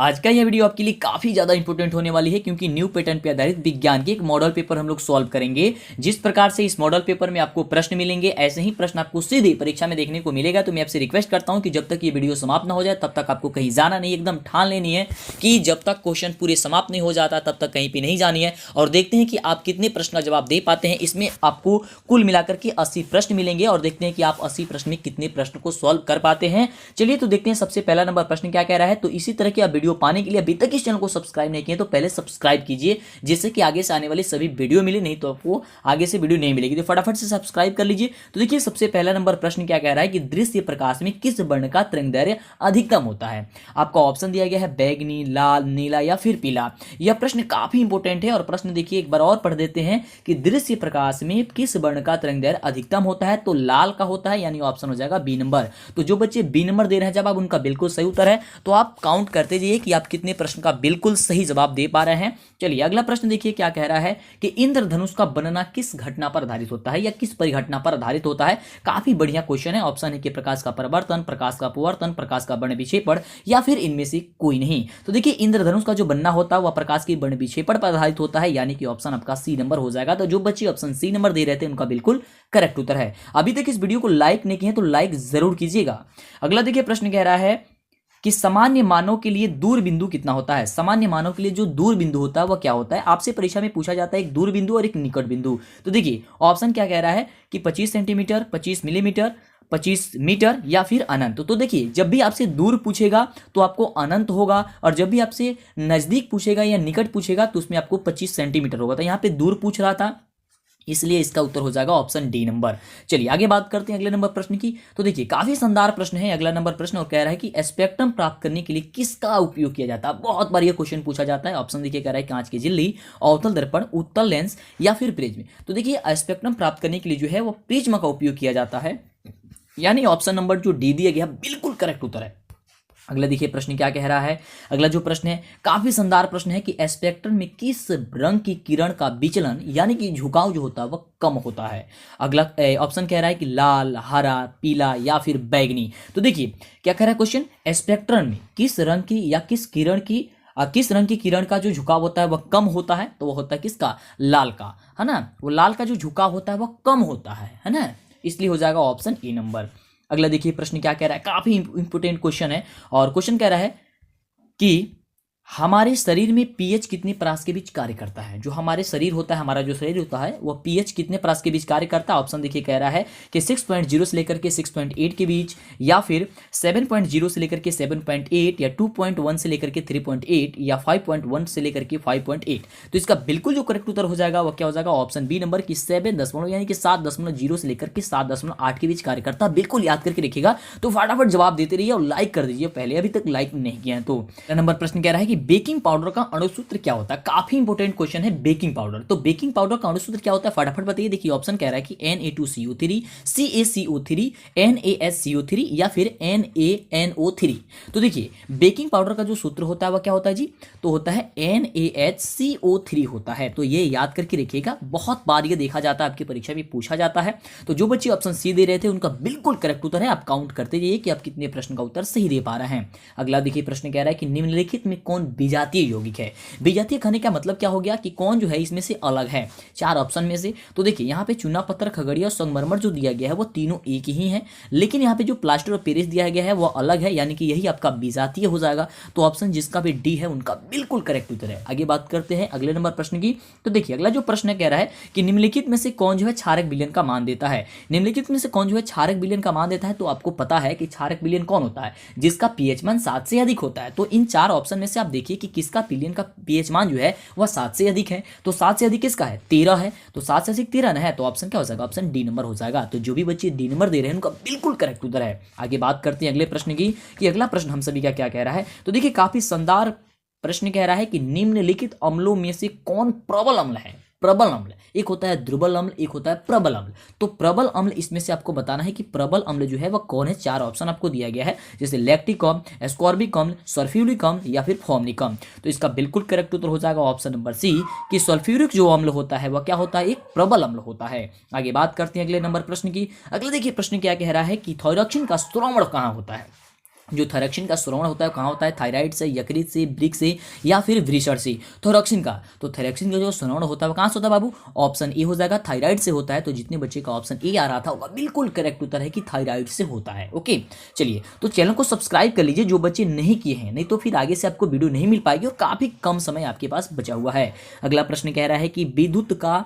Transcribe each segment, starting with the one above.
आज का यह वीडियो आपके लिए काफी ज्यादा इंपॉर्टेंट होने वाली है क्योंकि न्यू पैटर्न पे आधारित विज्ञान के एक मॉडल पेपर हम लोग सॉल्व करेंगे। जिस प्रकार से इस मॉडल पेपर में आपको प्रश्न मिलेंगे ऐसे ही प्रश्न आपको सीधे परीक्षा में देखने को मिलेगा। तो मैं आपसे रिक्वेस्ट करता हूं कि जब तक ये वीडियो समाप्त ना हो जाए तब तक आपको कहीं जाना नहीं, एकदम ठान लेनी है कि जब तक क्वेश्चन पूरे समाप्त नहीं हो जाता तब तक कहीं पर नहीं जानी है। और देखते हैं कि आप कितने प्रश्न का जवाब दे पाते हैं। इसमें आपको कुल मिलाकर के 80 प्रश्न मिलेंगे और देखते हैं कि आप 80 प्रश्न में कितने प्रश्न को सॉल्व कर पाते हैं। चलिए तो देखते हैं सबसे पहला नंबर प्रश्न क्या कह रहा है। तो इसी तरह की आप वीडियो पाने के लिए अभी तक इस चैनल को सब्सक्राइब नहीं किए तो पहले सब्सक्राइब कीजिए, जिससे कि आगे से आने वाली सभी वीडियो मिले, नहीं तो आपको आगे से वीडियो नहीं मिलेगी। तो फटाफट से सब्सक्राइब कर लीजिए। तो देखिए सबसे पहला नंबर प्रश्न क्या कह रहा है कि दृश्य प्रकाश में किस वर्ण का तरंगदैर्घ्य अधिकतम होता है। आपको ऑप्शन दिया गया है बैगनी, लाल, नीला या फिर पीला। यह प्रश्न काफी इंपॉर्टेंट है और प्रश्न देखिए एक बार और पढ़ देते हैं कि दृश्य प्रकाश में किस वर्ण का तरंगदैर्घ्य अधिकतम होता है। तो लाल का होता है, यानी ऑप्शन हो जाएगा बी नंबर। तो जो बच्चे बी नंबर दे रहे हैं जवाब उनका बिल्कुल सही उत्तर है। तो आप काउंट करते जाइए कि आप कितने प्रश्न का बिल्कुल सही जवाब दे पा रहे हैं। चलिए अगला प्रश्न देखिए क्या कह रहा है कि इंद्रधनुष का बनना किस घटना पर आधारित होता है या किस परिघटना पर आधारित होता है। काफी बढ़िया क्वेश्चन है। ऑप्शन है कि प्रकाश का परावर्तन, प्रकाश का अपवर्तन, प्रकाश का वर्ण विक्षेपण या फिर इनमें से कोई नहीं। तो देखिए इंद्रधनुष का जो बनना होता है वह प्रकाश की वर्ण विक्षेपण पर आधारित होता है, यानी कि ऑप्शन आपका सी नंबर हो जाएगा। तो जो बच्चे ऑप्शन सी नंबर दे रहे थे उनका बिल्कुल करेक्ट उत्तर है। अभी तक इस वीडियो को लाइक नहीं किए तो लाइक जरूर कीजिएगा। अगला देखिए प्रश्न कह रहा है कि सामान्य मानव के लिए दूर बिंदु कितना होता है। सामान्य मानव के लिए जो दूर बिंदु होता है वह क्या होता है। आपसे परीक्षा में पूछा जाता है एक दूर बिंदु और एक निकट बिंदु। तो देखिए ऑप्शन क्या कह रहा है कि 25 सेंटीमीटर, 25 मिलीमीटर, 25 मीटर या फिर अनंत। तो देखिए जब भी आपसे दूर पूछेगा तो आपको अनंत होगा, और जब भी आपसे नजदीक पूछेगा या निकट पूछेगा तो उसमें आपको 25 सेंटीमीटर होगा। तो यहाँ पे दूर पूछ रहा था इसलिए इसका उत्तर हो जाएगा ऑप्शन डी नंबर। चलिए आगे बात करते हैं अगले नंबर प्रश्न की। तो देखिए काफी शानदार प्रश्न है अगला नंबर प्रश्न, और कह रहा है कि स्पेक्ट्रम प्राप्त करने के लिए किसका उपयोग किया जाता है। बहुत बार ये क्वेश्चन पूछा जाता है। ऑप्शन देखिए कह रहा है कांच की झिल्ली, अवतल दर्पण, उत्तल लेंस या फिर प्रिज्म। तो देखिए स्पेक्ट्रम प्राप्त करने के लिए जो है वो प्रिज्म का उपयोग किया जाता है, यानी ऑप्शन नंबर जो डी दिया गया बिल्कुल करेक्ट उत्तर है। अगला देखिए प्रश्न क्या कह रहा है। अगला जो प्रश्न है काफी शानदार प्रश्न है कि स्पेक्ट्रम में किस रंग की किरण का विचलन यानी कि झुकाव जो होता है वह कम होता है। अगला ऑप्शन कह रहा है कि लाल, हरा, पीला या फिर बैगनी। तो देखिए क्या कह रहा है क्वेश्चन, स्पेक्ट्रम में किस रंग की या किस रंग की किरण का जो झुकाव होता है वह कम होता है। तो वह होता है किसका, लाल का, है ना। वो लाल का जो झुकाव होता है वह कम होता है ना, इसलिए हो जाएगा ऑप्शन ए नंबर। अगला देखिए प्रश्न क्या कह रहा है, काफी इंपोर्टेंट क्वेश्चन है और क्वेश्चन कह रहा है कि हमारे शरीर में पीएच कितने परास के बीच कार्य करता है। जो हमारे शरीर होता है, हमारा जो शरीर होता है वह पीएच कितने परास के बीच कार्य करता है। ऑप्शन देखिए कह रहा है कि 6.0 से लेकर के 6.8 के बीच, या फिर 7.0 से लेकर के 7.8, या 2.1 से लेकर के 3.8, या 5.1 से लेकर के 5.8। तो इसका बिल्कुल जो करेक्ट उत्तर हो जाएगा वह क्या हो जाएगा, ऑप्शन बी नंबर की 7 यानी कि 7.0 से लेकर के 7.8 के बीच कार्य करता है। बिल्कुल याद करके रखिएगा। तो फटाफट जवाब देते रहिए और लाइक कर दीजिए पहले, अभी तक लाइक नहीं किया है। तो नंबर प्रश्न कह रहा है कि बेकिंग पाउडर का अणुसूत्र क्या होता है। काफी इंपॉर्टेंट क्वेश्चन है बेकिंग पाउडर। तो बेकिंग पाउडर का अणुसूत्र क्या होता है फटाफट बताइए। देखिए ऑप्शन कह रहा है कि Na2CO3, CaCO3, NaSCO3 या फिर NaNO3। तो देखिए बेकिंग पाउडर का जो सूत्र होता है वह क्या होता है जी, तो होता है NaHCO3 होता है। तो ये याद करके रखिएगा, बहुत बार ये देखा जाता है, आपकी परीक्षा में पूछा जाता है। तो जो बच्चे ऑप्शन सी दे रहे थे उनका बिल्कुल करेक्ट उत्तर है। आप काउंट करते जाइए कि आप कितने प्रश्न का उत्तर सही दे पा रहे हैं। अगला देखिए प्रश्न कह रहा है कि निम्नलिखित में कौन विजातीय यौगिक है। विजातीय कहने का मतलब क्या हो गया कि कौन जो है इसमें से अलग है, चार ऑप्शन में से। तो देखिए यहाँ पे चूना पत्थर, खगड़िया और संगमरमर जो दिया गया है वो तीनों एक ही है, लेकिन यहाँ पे जो प्लास्टर और पेरिस दिया गया है वो अलग है, यानी कि यही आपका विजातीय हो जाएगा। तो ऑप्शन जिसका भी डी है उनका बिल्कुल करेक्ट उत्तर है। आगे बात करते हैं अगले नंबर प्रश्न की। तो देखिए अगला जो प्रश्न कह रहा है कि निम्नलिखित में से कौन जो है क्षारक विलयन का मान देता है। निम्नलिखित में से कौन जो है क्षारक विलयन का मान देता है। तो आपको पता है कि क्षारक विलयन कौन होता है, जिसका पीएच मान 7 से अधिक होता है। तो इन चार ऑप्शन में से आप देखिए कि किसका विलयन का पीएच मान जो है वह 7 से अधिक है। तो 7 से अधिक किसका है, 13 है। तो 7 से अधिक 13 है, तो ऑप्शन क्या हो जाएगा, ऑप्शन डी नंबर हो जाएगा। तो जो भी बच्चे डी नंबर दे रहे हैं उनका बिल्कुल करेक्ट उत्तर है। आगे बात करते हैं अगले प्रश्न की कि अगला प्रश्न हम सभी का क्या कह रहा है। तो देखिए काफी शानदार प्रश्न कह रहा है कि निम्नलिखित अम्लों में से कौन प्रबल अम्ल है। प्रबल अम्ल, एक होता है दुर्बल अम्ल, एक होता है प्रबल अम्ल। तो प्रबल अम्ल इसमें से आपको बताना है कि प्रबल अम्ल जो है वह कौन है। चार ऑप्शन आपको दिया गया है, जैसे लैक्टिक अम्ल, एस्कॉर्बिक अम्ल, सल्फ्यूरिक अम्ल या फिर फॉर्मिक अम्ल। तो इसका बिल्कुल करेक्ट उत्तर हो जाएगा ऑप्शन नंबर सी कि सल्फ्यूरिक जो अम्ल होता है वह क्या होता है, एक प्रबल अम्ल होता है। आगे बात करते हैं अगले नंबर प्रश्न की। अगले देखिए प्रश्न क्या कह रहा है कि थायरॉक्सिन का स्रोमण कहाँ होता है। जो थायरॉक्सिन का स्रावण होता है कहाँ होता है, थायराइड से, यकृत से, वृक्क से या फिर वृषण से। थायरॉक्सिन का, तो थायरॉक्सिन का जो स्रावण होता है वो कहाँ से होता है बाबू, ऑप्शन ए हो जाएगा, थायराइड से होता है। तो जितने बच्चे का ऑप्शन ए आ रहा था वह बिल्कुल करेक्ट उत्तर है कि थायराइड से होता है। ओके चलिए, तो चैनल को सब्सक्राइब कर लीजिए जो बच्चे नहीं किए हैं, नहीं तो फिर आगे से आपको वीडियो नहीं मिल पाएगी और काफी कम समय आपके पास बचा हुआ है। अगला प्रश्न कह रहा है कि विद्युत का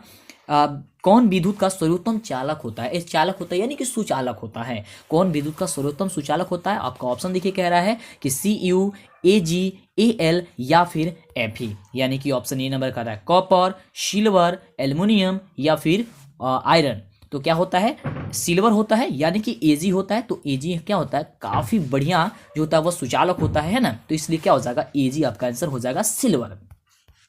कौन विद्युत का सर्वोत्तम चालक होता है, इस चालक होता है यानी कि सुचालक होता है। कौन विद्युत का सर्वोत्तम सुचालक होता है, आपका ऑप्शन देखिए कह रहा है कि CU, AG, AL या फिर Fe, यानी कि ऑप्शन ए नंबर का रहा है कॉपर, सिल्वर, एल्युमिनियम या फिर आयरन। तो क्या होता है, सिल्वर होता है यानी कि Ag होता है। तो Ag क्या होता है, काफी बढ़िया जो होता है वह सुचालक होता है ना, तो इसलिए क्या हो जाएगा, Ag आपका आंसर हो जाएगा सिल्वर।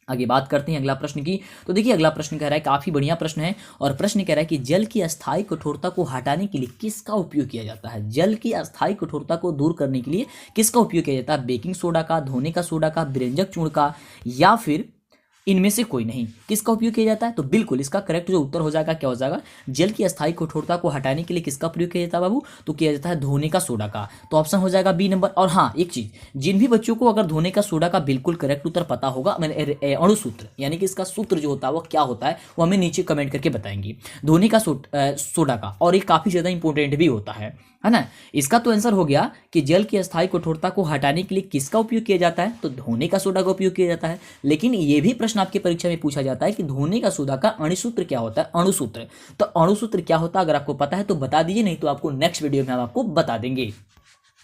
आगे बात करते हैं अगला प्रश्न की। तो देखिए अगला प्रश्न कह रहा है, काफी बढ़िया प्रश्न है, और प्रश्न कह रहा है कि जल की अस्थायी कठोरता को हटाने के लिए किसका उपयोग किया जाता है। जल की अस्थायी कठोरता को दूर करने के लिए किसका उपयोग किया जाता है, बेकिंग सोडा का, धोने का सोडा का, व्यंजक चूर्ण का या फिर इनमें से कोई नहीं। किसका उपयोग किया जाता है, तो बिल्कुल इसका करेक्ट जो उत्तर हो जाएगा क्या हो जाएगा, जल की अस्थायी कठोरता को हटाने के लिए किसका प्रयोग किया जाता है बाबू, तो किया जाता है धोने का सोडा का। तो ऑप्शन हो जाएगा बी नंबर। और हाँ एक चीज, जिन भी बच्चों को अगर धोने का सोडा का बिल्कुल करेक्ट उत्तर पता होगा, मैंने अणुसूत्र यानी कि इसका सूत्र जो होता है वो क्या होता है वो हमें नीचे कमेंट करके बताएंगे, धोने का सोडा का। और ये काफी ज्यादा इंपॉर्टेंट भी होता है ना। इसका तो आंसर हो गया कि जल की अस्थायी कठोरता को हटाने के लिए किसका उपयोग किया जाता है, तो धोने का सोडा का उपयोग किया जाता है। लेकिन ये भी प्रश्न आपके परीक्षा में पूछा जाता है कि धोने का सोडा का अणुसूत्र क्या होता है, अणुसूत्र। तो अणुसूत्र क्या होता है अगर आपको पता है तो बता दीजिए, नहीं तो आपको नेक्स्ट वीडियो में हम आपको बता देंगे।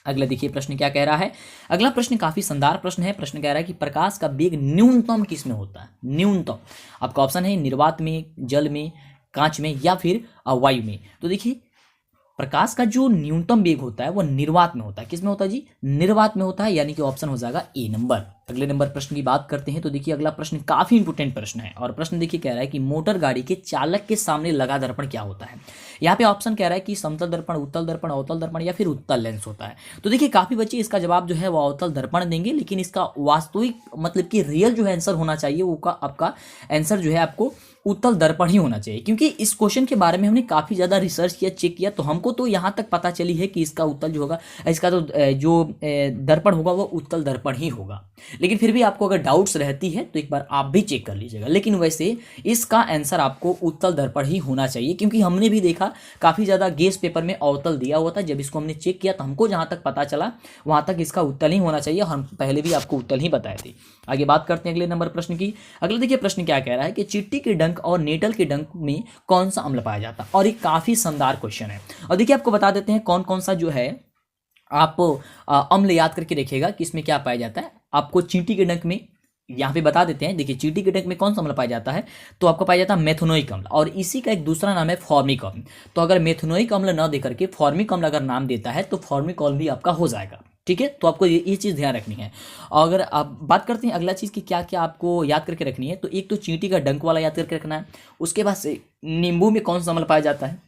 अगला देखिए प्रश्न क्या कह रहा है। अगला प्रश्न काफी शानदार प्रश्न है। प्रश्न कह रहा है कि प्रकाश का वेग न्यूनतम किस में होता है, न्यूनतम। आपका ऑप्शन है निर्वात में, जल में, कांच में या फिर वायु में। तो देखिए प्रकाश का जो न्यूनतम वेग होता है वो निर्वात में होता है। किस में होता है जी, निर्वात में होता है, यानी कि ऑप्शन हो जाएगा ए नंबर। अगले नंबर प्रश्न की बात करते हैं। तो देखिए अगला प्रश्न काफी इंपोर्टेंट प्रश्न है, और प्रश्न देखिए कह रहा है कि मोटर गाड़ी के चालक के सामने लगा दर्पण क्या होता है। यहाँ पे ऑप्शन कह रहा है कि समतल दर्पण, उत्तल दर्पण, अवतल दर्पण या फिर उत्तल लेंस होता है। तो देखिए काफी बच्चे इसका जवाब जो है वो अवतल दर्पण देंगे, लेकिन इसका वास्तविक मतलब कि रियल जो है आंसर होना चाहिए वो आपका आंसर जो है आपको उत्तल दर्पण ही होना चाहिए, क्योंकि इस क्वेश्चन के बारे में हमने काफी ज्यादा रिसर्च किया, चेक किया, तो हमको तो यहाँ तक पता चली है कि इसका उत्तल जो होगा, इसका तो जो दर्पण होगा वो उत्तल दर्पण ही होगा। लेकिन फिर भी आपको अगर डाउट्स रहती है तो एक बार आप भी चेक कर लीजिएगा। लेकिन वैसे इसका आंसर आपको उत्तल दर्पण ही होना चाहिए, क्योंकि हमने भी देखा काफी ज्यादा गेस पेपर में अवतल दिया हुआ था। जब इसको हमने चेक किया तो हमको जहां तक पता चला वहां तक इसका उत्तल ही होना चाहिए। हम पहले भी आपको उत्तल ही बताए थे। आगे बात करते हैं अगले नंबर प्रश्न की। अगले देखिए प्रश्न क्या कह रहा है कि चिट्टी के डंक और नेटल के डंक में कौन सा अम्ल पाया जाता है, और ये काफी शानदार क्वेश्चन है। और देखिए आपको बता देते हैं कौन कौन सा जो है आप अम्ल याद करके रखिएगा कि इसमें क्या पाया जाता है। आपको चींटी के डंक में यहाँ पे बता देते हैं। देखिए चींटी के डंक में कौन सा अम्ल पाया जाता है, तो आपको पाया जाता है मेथनोइक अम्ल, और इसी का एक दूसरा नाम है फॉर्मिक अम्ल। तो अगर मेथनोइक अम्ल न देकर के फॉर्मिक अम्ल अगर नाम देता है तो फॉर्मिक अम्ल भी आपका हो जाएगा। ठीक है, तो आपको ये चीज़ ध्यान रखनी है। और अगर आप बात करते हैं अगला चीज़ की क्या क्या आपको याद करके रखनी है, तो एक तो चींटी का डंक वाला याद करके रखना है। उसके बाद से नींबू में कौन सा अम्ल पाया जाता है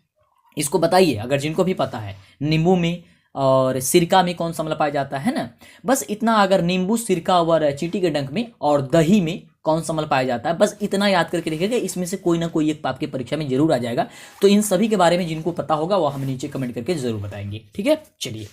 इसको बताइए, अगर जिनको भी पता है। नींबू में और सिरका में कौन सा अम्ल पाया जाता है ना, बस इतना। अगर नींबू, सिरका और चींटी के डंक में और दही में कौन सा अम्ल पाया जाता है, बस इतना याद करके रखिएगा। इसमें से कोई ना कोई एक आपके परीक्षा में जरूर आ जाएगा। तो इन सभी के बारे में जिनको पता होगा वो हम नीचे कमेंट करके जरूर बताएंगे। ठीक है, चलिए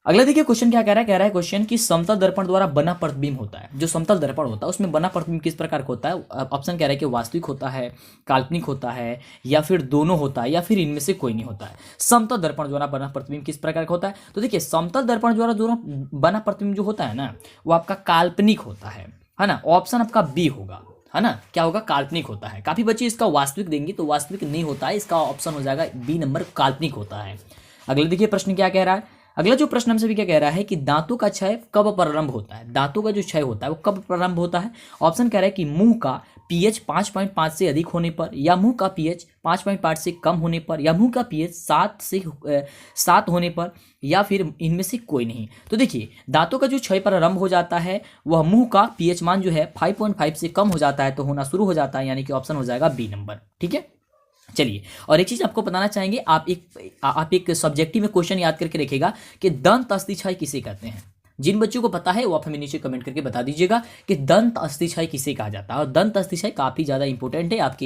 अगला देखिए क्वेश्चन क्या कह रहा है क्वेश्चन कि समतल दर्पण द्वारा बना प्रतिबिंब होता है। जो समतल दर्पण होता है उसमें बना प्रतिबिंब किस प्रकार का होता है। ऑप्शन कह रहा है कि वास्तविक होता है, काल्पनिक होता है या फिर दोनों होता है या फिर इनमें से कोई नहीं होता है। समतल दर्पण द्वारा बना प्रतिबिंब किस प्रकार का होता है, तो देखिए समतल दर्पण द्वारा जो बना प्रतिबिंब जो होता है ना वो आपका काल्पनिक होता है ना। ऑप्शन आपका बी होगा, है ना, क्या होगा, काल्पनिक होता है। काफी बच्चे इसका वास्तविक देंगे तो वास्तविक नहीं होता है, इसका ऑप्शन हो जाएगा बी नंबर, काल्पनिक होता है। अगले देखिए प्रश्न क्या कह रहा है। अगला जो प्रश्न हमसे भी क्या कह रहा है कि दांतों का क्षय कब प्रारंभ होता है। दांतों का जो क्षय होता है वो कब प्रारंभ होता है। ऑप्शन कह रहा है कि मुंह का पीएच 5.5 से अधिक होने पर, या मुंह का पीएच 5.5 से कम होने पर, या मुंह का पीएच 7 होने पर, या फिर इनमें से कोई नहीं। तो देखिए दांतों का जो क्षय प्रारंभ हो जाता है वह मुंह का पीएच मान जो है 5.5 से कम हो जाता है तो होना शुरू हो जाता है, यानी कि ऑप्शन हो जाएगा बी नंबर। ठीक है, चलिए और एक चीज आपको बताना चाहेंगे, आप एक सब्जेक्टिव में क्वेश्चन याद करके रखिएगा कि दंत अस्थि क्षय किसे कहते हैं। जिन बच्चों को पता है वो आप हमें नीचे कमेंट करके बता दीजिएगा कि दंत अस्थिक्षय किसे कहा जाता है। और दंत अस्थिक्षय काफी ज्यादा इंपॉर्टेंट है आपके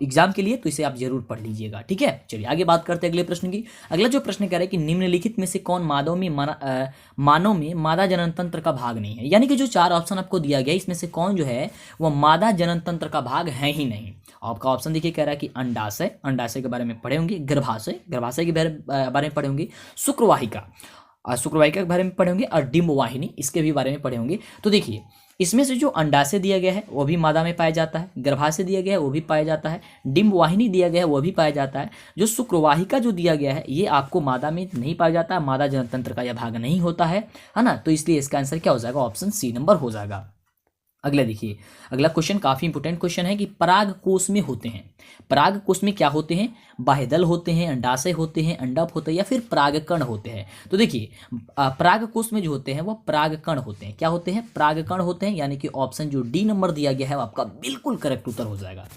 एग्जाम के लिए, तो इसे आप जरूर पढ़ लीजिएगा। ठीक है, चलिए आगे बात करते हैं अगले प्रश्न की। अगला जो प्रश्न कह रहा है कि निम्नलिखित में से कौन मानव में मादा जनन तंत्र का भाग नहीं है। यानी कि जो 4 ऑप्शन आपको दिया गया इसमें से कौन जो है वो मादा जनन तंत्र का भाग है ही नहीं। आपका ऑप्शन देखिए कह रहा है कि अंडाशय, अंडाशय के बारे में पढ़े होंगे, गर्भाशय, गर्भाशय के बारे में पढ़े होंगे, शुक्रवाहिका, शुक्रवाहिका के बारे में पढ़े होंगे, और डिंब वाहिनी इसके भी बारे में पढ़े होंगे। तो देखिए इसमें से जो अंडाशय दिया गया है वो भी मादा में पाया जाता है, गर्भाशय दिया गया है वो भी पाया जाता है, डिंब वाहिनी दिया गया है वो भी पाया जाता है। जो शुक्रवाहिका जो दिया गया है ये आपको मादा में नहीं पाया जाता, मादा जनतंत्र का यह भाग नहीं होता है ना। तो इसलिए इसका आंसर क्या हो जाएगा, ऑप्शन सी नंबर हो जाएगा। अगला देखिए, अगला क्वेश्चन काफी इंपोर्टेंट क्वेश्चन है कि पराग कोश में होते हैं, पराग कोश में क्या होते हैं, बाह्यदल होते हैं, अंडाशय होते हैं, अंडप होते हैं, या फिर परागकण होते हैं। तो देखिए पराग कोश में जो होते हैं वो परागकण होते हैं। क्या होते हैं, परागकण होते हैं, यानी कि ऑप्शन जो डी नंबर दिया गया है वो आपका बिल्कुल करेक्ट उत्तर हो जाएगा।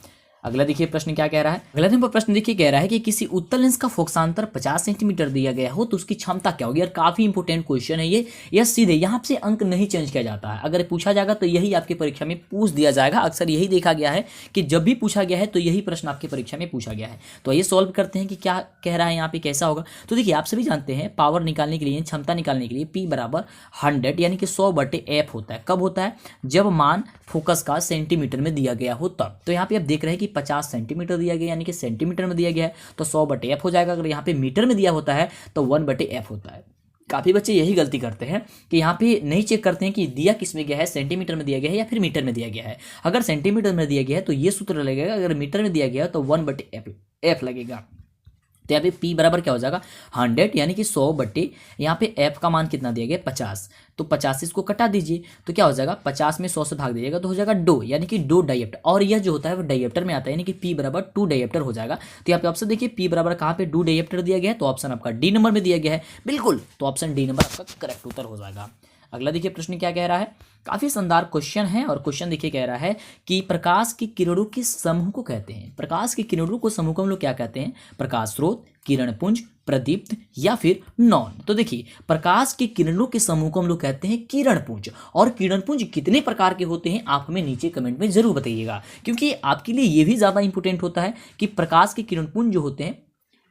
अगला देखिए प्रश्न क्या कह रहा है, अगला नंबर प्रश्न देखिए कह रहा है कि किसी उत्तल लेंस का फोकसांतर 50 सेंटीमीटर दिया गया हो तो उसकी क्षमता क्या होगी। यार काफी इंपोर्टेंट क्वेश्चन है ये, यह सीधे यहाँ से अंक नहीं चेंज किया जाता है। अगर पूछा जाएगा तो यही आपकी परीक्षा में पूछ दिया जाएगा। अक्सर यही देखा गया है कि जब भी पूछा गया है तो यही प्रश्न आपकी परीक्षा में पूछा गया है। तो ये सॉल्व करते हैं कि क्या कह रहा है यहाँ पे, कैसा होगा। तो देखिए आप सभी जानते हैं पावर निकालने के लिए, क्षमता निकालने के लिए P बराबर 100 यानी कि 100/f होता है। कब होता है, जब मान फोकस का सेंटीमीटर में दिया गया हो तब। तो यहाँ पे आप देख रहे हैं कि 50 सेंटीमीटर दिया गया यानी कि सेंटीमीटर में दिया गया है तो 100/f हो जाएगा। अगर यहाँ पे मीटर में दिया होता है तो 1/f होता है। काफ़ी बच्चे यही गलती करते हैं कि यहाँ पे नहीं चेक करते हैं कि दिया किस में गया है, सेंटीमीटर में दिया गया है या फिर मीटर में दिया गया है। अगर सेंटीमीटर में दिया गया है तो ये सूत्र लगेगा, अगर मीटर में दिया गया है तो 1/f लगेगा। तो यहाँ पे P बराबर क्या हो जाएगा 100 यानी कि 100 यहाँ पे F का मान कितना दिया गया 50, तो 50 इसको कटा दीजिए तो क्या हो जाएगा 50 में 100 से भाग दीजिएगा तो हो जाएगा 2 यानी कि 2 डाइएप्टर। और यह जो होता है वो डाइएप्टर में आता है यानी कि P बराबर 2 डाइएप्टर हो जाएगा। तो यहाँ पे ऑप्शन देखिए P बराबर कहाँ पे 2 डाइएप्टर दिया गया है, तो ऑप्शन आपका डी नंबर में दिया गया है बिल्कुल। तो ऑप्शन डी नंबर आपका करेक्ट उत्तर हो जाएगा। अगला देखिए प्रश्न क्या कह रहा है, काफी शानदार क्वेश्चन है और क्वेश्चन देखिए कह रहा है कि प्रकाश की किरणों के समूह को कहते हैं, प्रकाश की किरणों को समूह को हम लोग क्या कहते हैं, प्रकाश स्रोत, किरण पुंज, प्रदीप्त या फिर नॉन। तो देखिए प्रकाश की किरणों के समूह को हम लोग कहते हैं किरण पुंज। और किरण पुंज कितने प्रकार के होते हैं आप हमें नीचे कमेंट में जरूर बताइएगा, क्योंकि आपके लिए ये भी ज्यादा इंपॉर्टेंट होता है कि प्रकाश के किरण पुंज जो होते हैं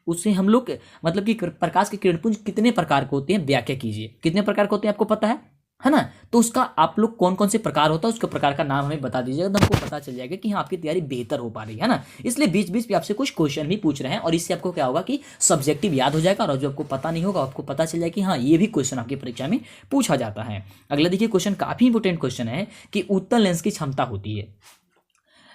उससे हम लोग मतलब कि प्रकाश के किरण पुंज कितने प्रकार के होते हैं व्याख्या कीजिए। कितने प्रकार के होते हैं आपको पता है ना। तो उसका आप लोग कौन कौन से प्रकार होता है उसके प्रकार का नाम हमें बता दीजिएगा, तो हमको पता चल जाएगा कि हाँ आपकी तैयारी बेहतर हो पा रही है ना। इसलिए बीच बीच में आपसे कुछ क्वेश्चन भी पूछ रहे हैं और इससे आपको क्या होगा कि सब्जेक्टिव याद हो जाएगा और जो आपको पता नहीं होगा आपको पता चल जाएगा कि हाँ ये भी क्वेश्चन आपकी परीक्षा में पूछा जाता है। अगला देखिए क्वेश्चन काफी इंपोर्टेंट क्वेश्चन है कि उत्तल लेंस की क्षमता होती है,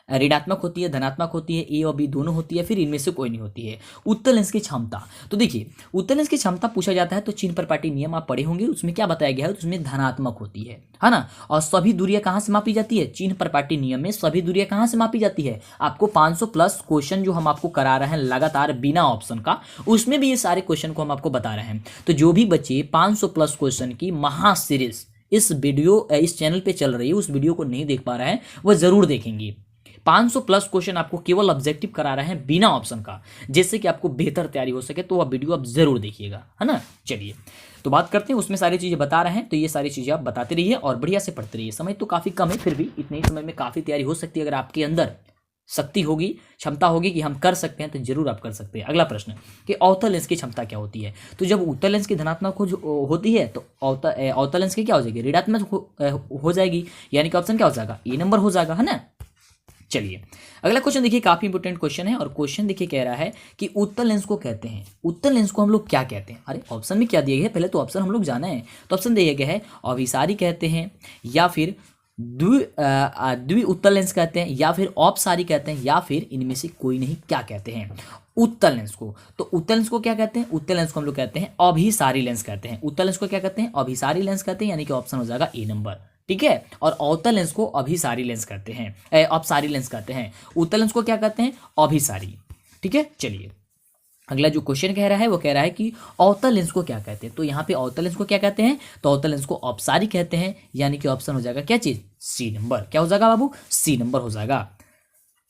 ऋणात्मक होती है, धनात्मक होती है, ए और बी दोनों होती है, फिर इनमें से कोई नहीं होती है। उत्तल लेंस की क्षमता, तो देखिए उत्तल लेंस की क्षमता पूछा जाता है तो चिन्ह प्रपाटी नियम आप पढ़े होंगे, उसमें क्या बताया गया है, उसमें धनात्मक होती है ना। और सभी दूरियां कहाँ से मापी जाती है, चिन्ह प्रपाटी नियम में सभी दूरियां कहाँ से मापी जाती है। आपको 500+ क्वेश्चन जो हम आपको करा रहे हैं लगातार बिना ऑप्शन का, उसमें भी ये सारे क्वेश्चन को हम आपको बता रहे हैं। तो जो भी बच्चे 500+ क्वेश्चन की महा सीरीज इस चैनल पे चल रही है उस वीडियो को नहीं देख पा रहे हैं वह जरूर देखेंगे। 500+ क्वेश्चन आपको केवल ऑब्जेक्टिव करा रहे हैं बिना ऑप्शन का, जिससे कि आपको बेहतर तैयारी हो सके, तो वह वीडियो आप जरूर देखिएगा, है ना। चलिए तो बात करते हैं, उसमें सारी चीजें बता रहे हैं तो ये सारी चीजें आप बताते रहिए और बढ़िया से पढ़ते रहिए। समय तो काफी कम है, फिर भी इतने ही समय में काफी तैयारी हो सकती है। अगर आपके अंदर शक्ति होगी, क्षमता होगी कि हम कर सकते हैं तो जरूर आप कर सकते हैं। अगला प्रश्न कि अवतल लेंस की क्षमता क्या होती है। तो जब उत्तल लेंस की धनात्मक होती है तो अवतल लेंस की क्या हो जाएगी, ऋणात्मक हो जाएगी, यानी कि ऑप्शन क्या हो जाएगा, ए नंबर हो जाएगा, है ना। चलिए अगला क्वेश्चन देखिए काफी इंपोर्टेंट क्वेश्चन है और क्वेश्चन देखिए कह रहा है कि उत्तल लेंस को कहते हैं, उत्तल लेंस को हम लोग क्या कहते हैं। अरे ऑप्शन में क्या दिया गया है, पहले तो ऑप्शन हम लोग जाना है। तो ऑप्शन दिया गया है अभिसारी कहते हैं या फिर द्वि उत्तल लेंस कहते हैं या फिर औपसारी कहते हैं या फिर इनमें से कोई नहीं, क्या कहते हैं उत्तल लेंस को। तो उत्तल लेंस को क्या कहते हैं, उत्तल लेंस को हम लोग कहते हैं अभिसारी लेंस कहते हैं। उत्तल लेंस को क्या कहते हैं, अभिसारी लेंस कहते हैं, यानी कि ऑप्शन हो जाएगा ए नंबर, ठीक है। और अवतल लेंस को अभिसारी लेंस कहते हैं, अपसारी लेंस कहते हैं। उत्तल लेंस को क्या कहते हैं, अभिसारी, ठीक है। चलिए अगला जो क्वेश्चन कह रहा है वो कह रहा है कि अवतल लेंस को क्या कहते हैं। तो यहाँ पे अवतल लेंस को क्या कहते हैं, तो अवतल लेंस को अपसारी कहते हैं, यानी कि ऑप्शन हो जाएगा क्या चीज, सी नंबर। क्या हो जाएगा बाबू, सी नंबर हो जाएगा।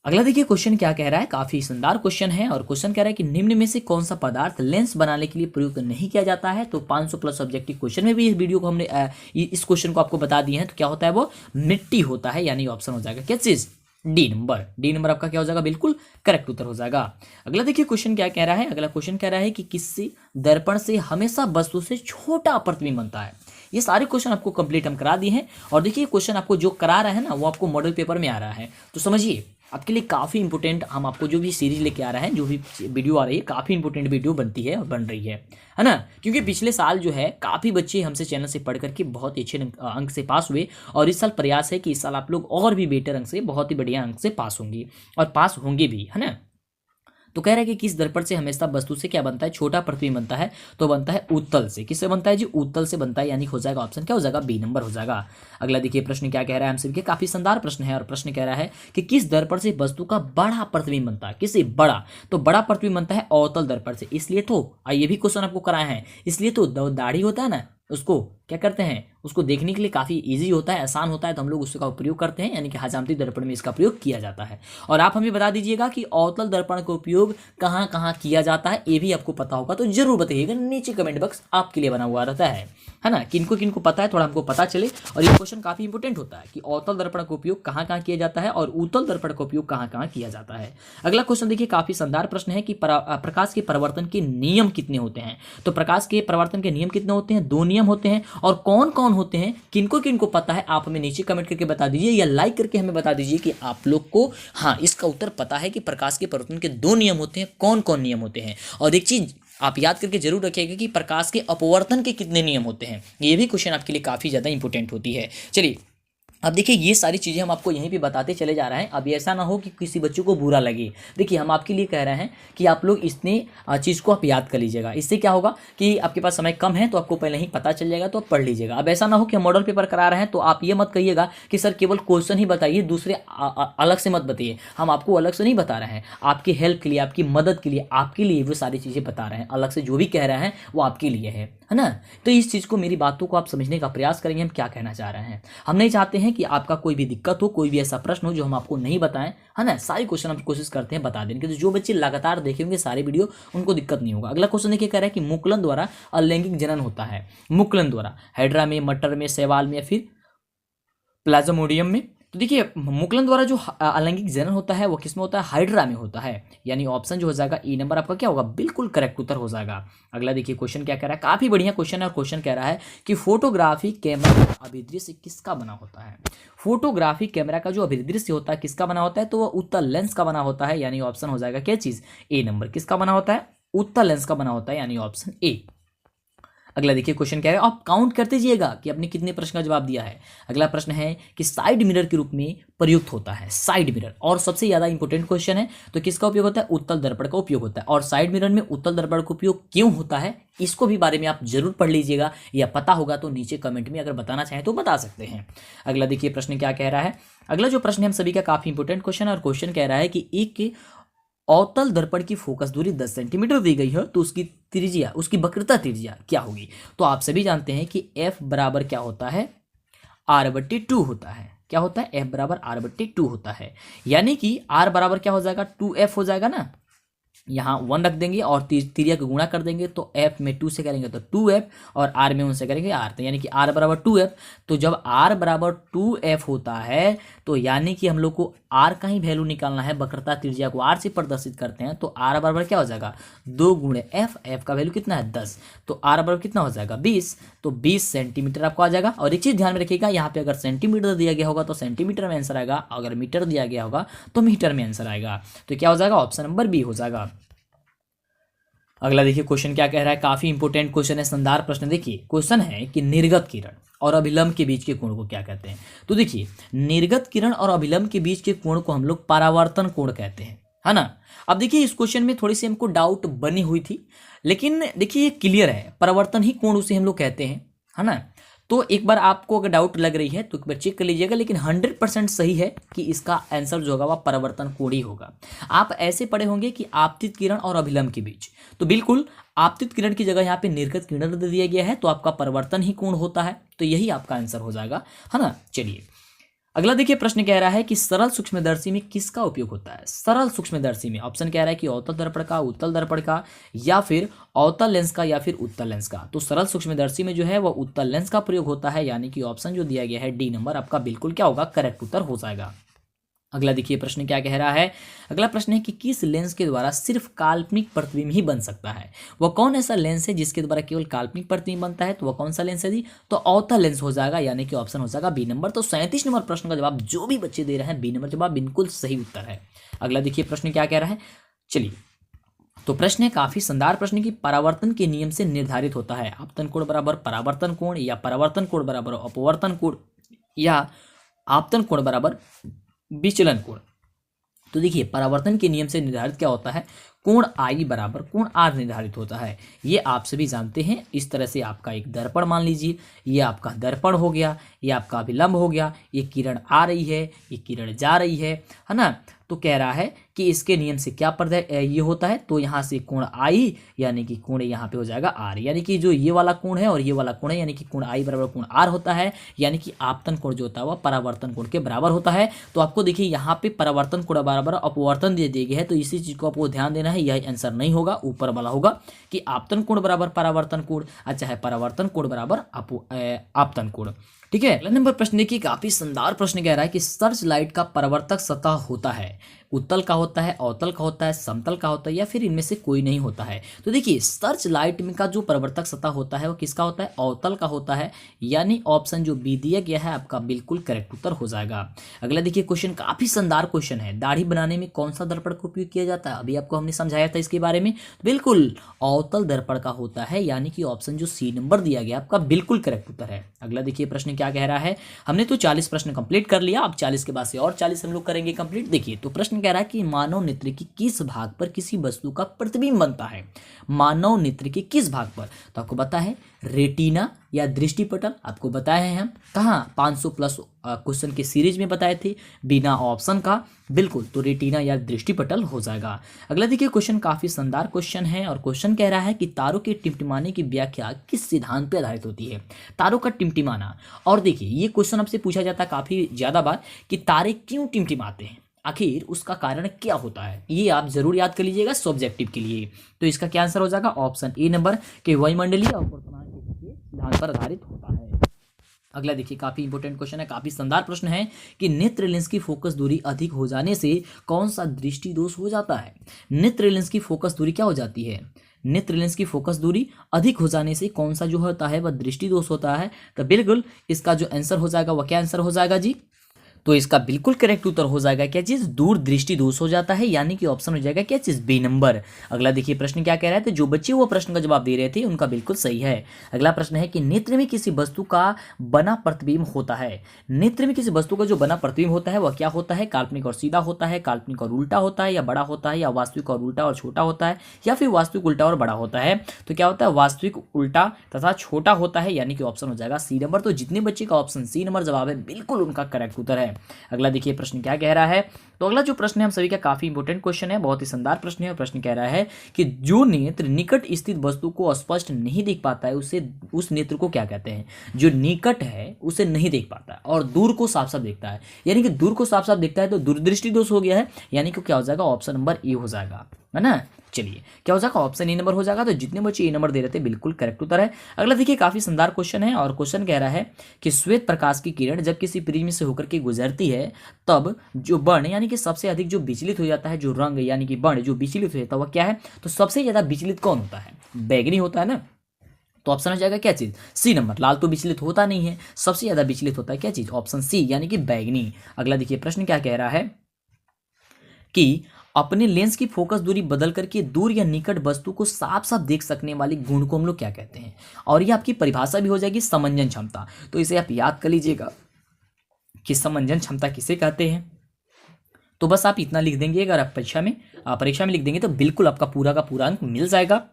अगला देखिए क्वेश्चन क्या कह रहा है, काफी शानदार क्वेश्चन है। और क्वेश्चन कह रहा है कि निम्न में से कौन सा पदार्थ लेंस बनाने के लिए प्रयुक्त नहीं किया जाता है। तो 500 प्लस ऑब्जेक्टिव क्वेश्चन में भी इस वीडियो को हमने इस क्वेश्चन को आपको बता दिए हैं। तो क्या होता है, वो मिट्टी होता है, यानी ऑप्शन हो जाएगा क्या चीज, डी नंबर। डी नंबर आपका क्या हो जाएगा, बिल्कुल करेक्ट उत्तर हो जाएगा। अगला देखिए क्वेश्चन क्या कह रहा है, अगला क्वेश्चन कह रहा है कि किसी दर्पण से हमेशा वस्तु से छोटा प्रतिबिंब बनता है। ये सारे क्वेश्चन आपको कंप्लीट हम करा दिए हैं। और देखिए क्वेश्चन आपको जो करा रहा है ना, वो आपको मॉडल पेपर में आ रहा है। तो समझिए आपके लिए काफ़ी इंपॉर्टेंट हम आपको जो भी सीरीज लेके आ रहे हैं, जो भी वीडियो आ रही है, काफ़ी इंपॉर्टेंट वीडियो बनती है और बन रही है ना। क्योंकि पिछले साल जो है काफ़ी बच्चे हमसे चैनल से पढ़ करके बहुत ही अच्छे अंक से पास हुए। और इस साल प्रयास है कि इस साल आप लोग और भी बेटर अंक से, बहुत ही बढ़िया अंक से पास होंगी और पास होंगे भी, है ना। तो कह रहा है कि किस दर्पण से हमेशा वस्तु से क्या बनता है, छोटा प्रतिबिंब बनता है। तो बनता है उत्तल से। किससे बनता है जी, उत्तल से बनता है, यानी हो जाएगा ऑप्शन क्या हो जाएगा, बी नंबर हो जाएगा। अगला देखिए प्रश्न क्या कह रहा है, हमसे देखिए काफी शानदार प्रश्न है। और प्रश्न कह रहा है कि किस दर्पण से वस्तु का बड़ा प्रतिबिंब बनता है, किससे बड़ा, तो बड़ा प्रतिबिंब बनता है अवतल दर्पण से। इसलिए तो ये भी क्वेश्चन आपको कराए हैं, इसलिए तो दाढ़ी होता है ना, उसको क्या करते हैं, उसको देखने के लिए काफ़ी इजी होता है, आसान होता है, तो हम लोग उसका उपयोग करते हैं, यानी कि हजामती दर्पण में इसका प्रयोग किया जाता है। और आप हमें बता दीजिएगा कि अवतल दर्पण का उपयोग कहाँ कहाँ किया जाता है, ये भी आपको पता होगा तो जरूर बताइएगा, नीचे कमेंट बॉक्स आपके लिए बना हुआ रहता है ना। किनको किनको पता है थोड़ा हमको पता चले। और ये क्वेश्चन काफ़ी इंपॉर्टेंट होता है कि अवतल दर्पण का उपयोग कहाँ कहाँ किया जाता है और उत्तल दर्पण का उपयोग कहाँ कहाँ किया जाता है। अगला क्वेश्चन देखिए काफ़ी शानदार प्रश्न है कि प्रकाश के परिवर्तन के नियम कितने होते हैं। तो प्रकाश के परिवर्तन के नियम कितने होते हैं, 2 नियम होते हैं। और कौन कौन होते हैं, किनको किनको पता है, आप हमें नीचे कमेंट करके बता दीजिए या लाइक करके हमें बता दीजिए कि आप लोग को हाँ इसका उत्तर पता है कि प्रकाश के परिवर्तन के 2 नियम होते हैं, कौन कौन नियम होते हैं। और एक चीज आप याद करके जरूर रखिएगा कि प्रकाश के अपवर्तन के कितने नियम होते हैं। ये भी क्वेश्चन आपके लिए काफी ज्यादा इंपॉर्टेंट होती है। चलिए अब देखिए ये सारी चीज़ें हम आपको यहीं पे बताते चले जा रहे हैं। अब ऐसा ना हो कि किसी बच्चों को बुरा लगे। देखिए हम आपके लिए कह रहे हैं कि आप लोग इतने चीज़ को आप याद कर लीजिएगा। इससे क्या होगा कि आपके पास समय कम है तो आपको पहले ही पता चल जाएगा, तो आप पढ़ लीजिएगा। अब ऐसा ना हो कि हम मॉडल पेपर करा रहे हैं तो आप ये मत कहिएगा कि सर केवल क्वेश्चन ही बताइए, दूसरे अलग से मत बताइए। हम आपको अलग से नहीं बता रहे हैं, आपकी हेल्प के लिए, आपकी मदद के लिए, आपके लिए वो सारी चीज़ें बता रहे हैं। अलग से जो भी कह रहे हैं वो आपके लिए है ना। तो इस चीज़ को, मेरी बातों को आप समझने का प्रयास करेंगे हम क्या कहना चाह रहे हैं। हम नहीं चाहते हैं कि आपका कोई भी दिक्कत हो, कोई भी ऐसा प्रश्न हो जो हम आपको नहीं बताएं, है ना। सारे क्वेश्चन हम कोशिश करते हैं बता देने की, तो जो बच्चे लगातार देखेंगे सारे वीडियो उनको दिक्कत नहीं होगा। अगला क्वेश्चन देखिए कह रहा है कि मुकुलन द्वारा अलैंगिक जनन होता है। मुकुलन द्वारा हाइड्रा में, मटर में, शैवाल में या फिर प्लाज्मोडियम में। तो देखिए मुकुलन द्वारा जो अलैंगिक जनन होता है वो किसमें होता है, हाइड्रा में होता है, यानी ऑप्शन जो हो जाएगा ई नंबर आपका क्या होगा, बिल्कुल करेक्ट उत्तर हो जाएगा। अगला देखिए क्वेश्चन क्या कह रहा है, काफी बढ़िया क्वेश्चन है। और क्वेश्चन कह रहा है कि फोटोग्राफी कैमरा का अभिदृश्य किसका बना होता है। फोटोग्राफी कैमरा का जो अभिदृश्य होता है किसका बना होता है, तो वह उत्तल लेंस का बना होता है, यानी ऑप्शन हो जाएगा क्या चीज, ए नंबर। किसका बना होता है, उत्तल लेंस का बना होता है, यानी ऑप्शन ए। अगला देखिए क्वेश्चन क्या है, आप काउंट करते जाइएगा कि आपने कितने प्रश्न का जवाब दिया है। अगला प्रश्न है कि साइड मिरर के रूप में प्रयुक्त होता है, साइड मिरर। और सबसे ज्यादा इंपॉर्टेंट क्वेश्चन है, तो किसका उपयोग होता है, उत्तल दर्पण का उपयोग होता है। और साइड मिरर में उत्तल दर्पण का उपयोग क्यों होता है, इसको भी बारे में आप जरूर पढ़ लीजिएगा, या पता होगा तो नीचे कमेंट में अगर बताना चाहें तो बता सकते हैं। अगला देखिए प्रश्न क्या कह रहा है, अगला जो प्रश्न है हम सभी का काफी इंपॉर्टेंट क्वेश्चन है। और क्वेश्चन कह रहा है कि एक अवतल दर्पण की फोकस दूरी 10 सेंटीमीटर दी गई है, तो उसकी त्रिज्या, उसकी वक्रता त्रिज्या क्या होगी। तो आप सभी जानते हैं कि f बराबर क्या होता है, r/2 होता है। क्या होता है, f बराबर r/2 होता है, यानी कि r बराबर क्या हो जाएगा, 2f हो जाएगा ना। यहाँ 1 रख देंगे और त्रिज्या को गुणा कर देंगे, तो f में 2 से करेंगे तो 2f और r में 1 से करेंगे r, तो यानी कि r बराबर 2f। तो जब r बराबर 2f होता है तो यानी कि हम लोग को r का ही वैल्यू निकालना है, वक्रता त्रिज्या को r से प्रदर्शित करते हैं, तो r बराबर क्या हो जाएगा, 2 गुणे f। f का वैल्यू कितना है 10, तो r बराबर कितना हो जाएगा 20, तो 20 सेंटीमीटर आपको आ जाएगा। और एक चीज ध्यान में रखिएगा, यहाँ पे अगर सेंटीमीटर दिया गया होगा तो सेंटीमीटर में आंसर आएगा, अगर मीटर दिया गया होगा तो मीटर में आंसर आएगा। तो क्या हो जाएगा, ऑप्शन नंबर बी हो जाएगा। अगला देखिए क्वेश्चन क्या कह रहा है, काफी इंपॉर्टेंट क्वेश्चन है, शानदार प्रश्न। देखिए क्वेश्चन है कि निर्गत किरण और अभिलंब के बीच के कोण को क्या कहते हैं। तो देखिए निर्गत किरण और अभिलंब के बीच के कोण को हम लोग परावर्तन कोण कहते हैं, है ना। अब देखिए इस क्वेश्चन में थोड़ी सी हमको डाउट बनी हुई थी, लेकिन देखिए ये क्लियर है, परावर्तन ही कोण उसे हम लोग कहते हैं, है ना। तो एक बार आपको अगर डाउट लग रही है तो एक बार चेक कर लीजिएगा, लेकिन 100% सही है कि इसका आंसर जो होगा वह परावर्तन कोण ही होगा। आप ऐसे पढ़े होंगे कि आपतित किरण और अभिलंब के बीच, तो बिल्कुल आपतित किरण की जगह यहाँ पे निर्गत किरण दे दिया गया है, तो आपका परावर्तन ही कोण होता है, तो यही आपका आंसर हो जाएगा, है ना। चलिए अगला देखिए प्रश्न कह रहा है कि सरल सूक्ष्मदर्शी में किसका उपयोग होता है। सरल सूक्ष्मदर्शी में ऑप्शन कह रहा है कि अवतल दर्पण का, उत्तल दर्पण का, या फिर अवतल लेंस का, या फिर उत्तल लेंस का। तो सरल सूक्ष्मदर्शी में जो है वह उत्तल लेंस का प्रयोग होता है, यानी कि ऑप्शन जो दिया गया है डी नंबर आपका बिल्कुल क्या होगा, करेक्ट उत्तर हो जाएगा। अगला देखिए प्रश्न क्या कह रहा है। अगला प्रश्न है कि किस लेंस के द्वारा सिर्फ काल्पनिक प्रतिबिंब ही बन सकता है। वह कौन ऐसा लेंस है जिसके द्वारा केवल काल्पनिक प्रतिबिंब बनता है। तो वह कौन सा लेंस है जी, तो अवतल लेंस हो जाएगा, यानी कि ऑप्शन हो जाएगा बी नंबर। तो 37 नंबर प्रश्न का जवाब जो भी बच्चे दे रहे हैं बी नंबर जवाब बिल्कुल सही उत्तर है। अगला देखिए प्रश्न क्या कह रहा है। चलिए तो प्रश्न है काफी शानदार प्रश्न की परावर्तन के नियम से निर्धारित होता है आपतन कोण बराबर परावर्तन कोण, या परावर्तन कोण बराबर अपवर्तन कोण, या आपतन कोण बराबर विचलन कोण। तो देखिए परावर्तन के नियम से निर्धारित क्या होता है, कोण आई बराबर कोण आर निर्धारित होता है। ये आप सभी जानते हैं। इस तरह से आपका एक दर्पण मान लीजिए, ये आपका दर्पण हो गया, ये आपका अभिलंब हो गया, ये किरण आ रही है, ये किरण जा रही है ना। तो कह रहा है कि इसके नियम से क्या ये होता है, तो यहाँ से कोण आई यानी कि कोण यहाँ पे हो जाएगा आर, यानी कि जो ये वाला कोण है और ये वाला कोण है, यानी कि कोण आई बराबर कोण आर होता है, यानी कि आपतन कोण जो होता है वह परावर्तन कोण के बराबर होता है। तो आपको देखिए यहाँ पे परावर्तन कोण बराबर अपवर्तन दे दिए गए है, तो इसी चीज को आपको ध्यान देना है। यह आंसर नहीं होगा, ऊपर वाला होगा कि आपतन कोण बराबर परावर्तन कोण, अच्छा है परावर्तन कोण बराबर आपतन कोण। ठीक है। अगला नंबर प्रश्न देखिए काफी शानदार प्रश्न कह रहा है कि सर्च लाइट का परावर्तक सतह होता है, उत्तल का होता है, अवतल का होता है, समतल का होता है, या फिर इनमें से कोई नहीं होता है। तो देखिए सर्च लाइट में का जो परावर्तक सतह होता है वो किसका होता है, अवतल का होता है, यानी ऑप्शन जो बी दिया गया है आपका बिल्कुल करेक्ट उत्तर हो जाएगा। अगला देखिए क्वेश्चन काफी शानदार क्वेश्चन है, दाढ़ी बनाने में कौन सा दर्पण का उपयोग किया जाता है। अभी आपको हमने समझाया था इसके बारे में, बिल्कुल अवतल दर्पण का होता है, यानी कि ऑप्शन जो सी नंबर दिया गया आपका बिल्कुल करेक्ट उत्तर है। अगला देखिए प्रश्न क्या कह रहा है। हमने तो 40 प्रश्न कंप्लीट कर लिया, अब 40 के बाद से और 40 हम लोग करेंगे कंप्लीट। देखिए तो प्रश्न कह रहा है कि मानव नेत्र के किस भाग पर किसी वस्तु का प्रतिबिंब बनता है। मानव नेत्र के किस भाग पर, तो आपको पता है रेटिना या दृष्टिपटल। आपको बताए हैं हम कहाँ 500 प्लस क्वेश्चन के सीरीज में बताए थे बिना ऑप्शन का, बिल्कुल तो रेटिना या दृष्टिपटल हो जाएगा। अगला देखिए क्वेश्चन काफी शानदार क्वेश्चन है और क्वेश्चन कह रहा है कि तारों के टिमटिमाने की व्याख्या किस सिद्धांत पर आधारित होती है। तारों का टिमटिमाना, और देखिए ये क्वेश्चन आपसे पूछा जाता है काफी ज्यादा बार कि तारे क्यों टिमटिमाते हैं, आखिर उसका कारण क्या होता है, ये आप जरूर याद कर लीजिएगा सब्जेक्टिव के लिए। तो इसका क्या आंसर हो जाएगा, ऑप्शन ए नंबर के वायुमंडलीय और सिद्धांत पर आधारित होता है। अगला देखिए काफी इंपॉर्टेंट क्वेश्चन है, काफी शानदार प्रश्न है कि नेत्र लेंस की फोकस दूरी अधिक हो जाने से कौन सा दृष्टि दोष हो जाता है। नेत्र लेंस की फोकस दूरी क्या हो जाती है, नेत्र लेंस की फोकस दूरी अधिक हो जाने से कौन सा जो होता है वह दृष्टि दोष होता है। तो बिल्कुल इसका जो आंसर हो जाएगा वह क्या आंसर हो जाएगा जी, तो इसका बिल्कुल करेक्ट उत्तर हो जाएगा क्या चीज, दूर दृष्टि दोष हो जाता है, यानी कि ऑप्शन हो जाएगा क्या चीज, बी नंबर। अगला देखिए प्रश्न क्या कह रहा है, तो जो बच्चे वो प्रश्न का जवाब दे रहे थे उनका बिल्कुल सही है। अगला प्रश्न है कि नेत्र में किसी वस्तु का बना प्रतिबिंब होता है। नेत्र में किसी वस्तु का जो बना प्रतिबिंब होता है वह क्या होता है, काल्पनिक और सीधा होता है, काल्पनिक और उल्टा होता है, या बड़ा होता है, या वास्तविक और उल्टा और छोटा होता है, या फिर वास्तविक उल्टा और बड़ा होता है। तो क्या होता है, वास्तविक उल्टा तथा छोटा होता है, यानी कि ऑप्शन हो जाएगा सी नंबर। तो जितने बच्चे का ऑप्शन सी नंबर जवाब है बिल्कुल उनका करेक्ट उत्तर है। अगला देखिए प्रश्न क्या कह रहा है, तो अगला जो प्रश्न है हम सभी का काफी इंपॉर्टेंट क्वेश्चन है, बहुत ही शानदार प्रश्न है। प्रश्न कह रहा है कि जो नेत्र निकट स्थित वस्तु को स्पष्ट नहीं देख पाता है उसे उस नेत्र को क्या कहते हैं। जो निकट है उसे नहीं देख पाता है और दूर को साफ साफ देखता है, यानी कि दूर को साफ साफ देखता है तो दूरदृष्टि दोष हो गया है, यानी कि क्या हो जाएगा, ऑप्शन नंबर ए हो जाएगा, है ना। चलिए क्या हो जाएगा, ऑप्शन ए नंबर हो जाएगा। तो जितने बच्चे ए नंबर दे रहे थे बिल्कुल करेक्ट उत्तर है। अगला देखिए काफी शानदार क्वेश्चन है और क्वेश्चन कह रहा है कि श्वेत प्रकाश की किरण जब किसी प्रिज्म से होकर के गुजरती है तब जो वर्ण यानी कि सबसे अधिक जो विचलित हो जाता है, जो रंग यानी कि वर्ण जो विचलित हो जाता है वह क्या है, तो सबसे ज्यादा विचलित कौन होता है, बैगनी होता है ना। तो ऑप्शन हो जाएगा क्या चीज, सी नंबर। लाल तो विचलित होता नहीं है, सबसे ज्यादा विचलित होता है क्या चीज, ऑप्शन सी यानी कि बैगनी। अगला देखिए प्रश्न क्या कह रहा है कि अपने लेंस की फोकस दूरी बदल करके दूर या निकट वस्तु को साफ साफ देख सकने वाले गुण को हम लोग क्या कहते हैं, और ये आपकी परिभाषा भी हो जाएगी समंजन क्षमता। तो इसे आप याद कर लीजिएगा कि समंजन क्षमता किसे कहते हैं। तो बस आप इतना लिख देंगे, अगर आप परीक्षा में लिख देंगे तो बिल्कुल आपका पूरा का पूरा अंक मिल जाएगा।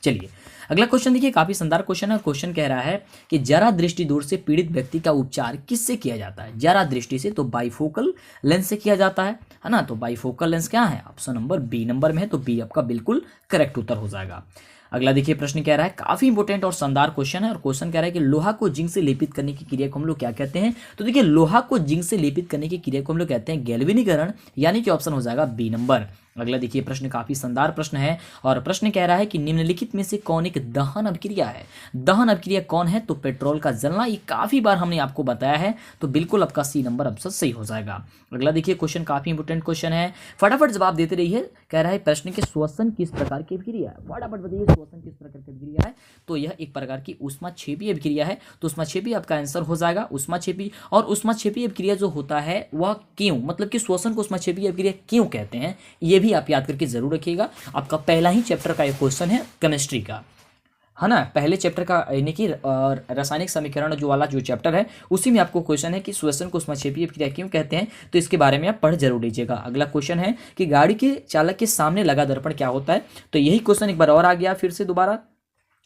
चलिए अगला क्वेश्चन देखिए काफी शानदार क्वेश्चन है। क्वेश्चन कह रहा है कि जरा दृष्टि दोष से पीड़ित व्यक्ति का उपचार किससे किया जाता है। जरा दृष्टि से तो बाइफोकल लेंस से किया जाता है ना। तो बाइफोकल लेंस क्या है, ऑप्शन नंबर बी नंबर में है, तो बी आपका बिल्कुल करेक्ट उत्तर हो जाएगा। अगला देखिए प्रश्न कह रहा है, काफी इंपॉर्टेंट और शानदार क्वेश्चन है, और क्वेश्चन कह रहा है कि लोहा को जिंक से लेपित करने की क्रिया को हम लोग क्या कहते हैं। तो देखिए लोहा को जिंक से लेपित करने की क्रिया को हम लोग कहते हैं गैल्वेनीकरण, यानी कि ऑप्शन हो जाएगा बी नंबर। अगला देखिए प्रश्न काफी शानदार प्रश्न है, और प्रश्न कह रहा है कि निम्नलिखित में से कौन एक दहन अभिक्रिया है। दहन अभिक्रिया कौन है, तो पेट्रोल का जलना, ये काफी बार हमने आपको बताया है, तो बिल्कुल आपका सी नंबर ऑप्शन सही हो जाएगा। अगला देखिए क्वेश्चन काफी इंपोर्टेंट क्वेश्चन है, फटाफट जवाब देते रहिए। कह रहा है प्रश्न के श्वसन किस प्रकार की अभिक्रिया है, फटाफट बताइए श्वसन किस प्रकार की अभिक्रिया है। तो यह एक प्रकार की ऊष्माक्षेपी अभिक्रिया है, तो ऊष्माक्षेपी आपका आंसर हो जाएगा ऊष्माक्षेपी। और ऊष्माक्षेपी अभिक्रिया जो होता है वह क्यों, मतलब कि श्वसन को ऊष्माक्षेपी अभिक्रिया क्यों कहते हैं, ये भी आप याद करके जरूर रखिएगा। आपका पहला ही चैप्टर का एक क्वेश्चन है केमिस्ट्री का, है ना, पहले चैप्टर का यानी कि रासायनिक समीकरण जो वाला जो चैप्टर है उसी में आपको क्वेश्चन है कि श्वसन को ऊष्माक्षेपी अभिक्रिया क्यों कहते हैं, तो इसके बारे में आप पढ़ जरूर लीजिएगा। अगला क्वेश्चन है कि गाड़ी के चालक के सामने लगा दर्पण क्या होता है, तो यही क्वेश्चन एक बार और आ गया फिर से दोबारा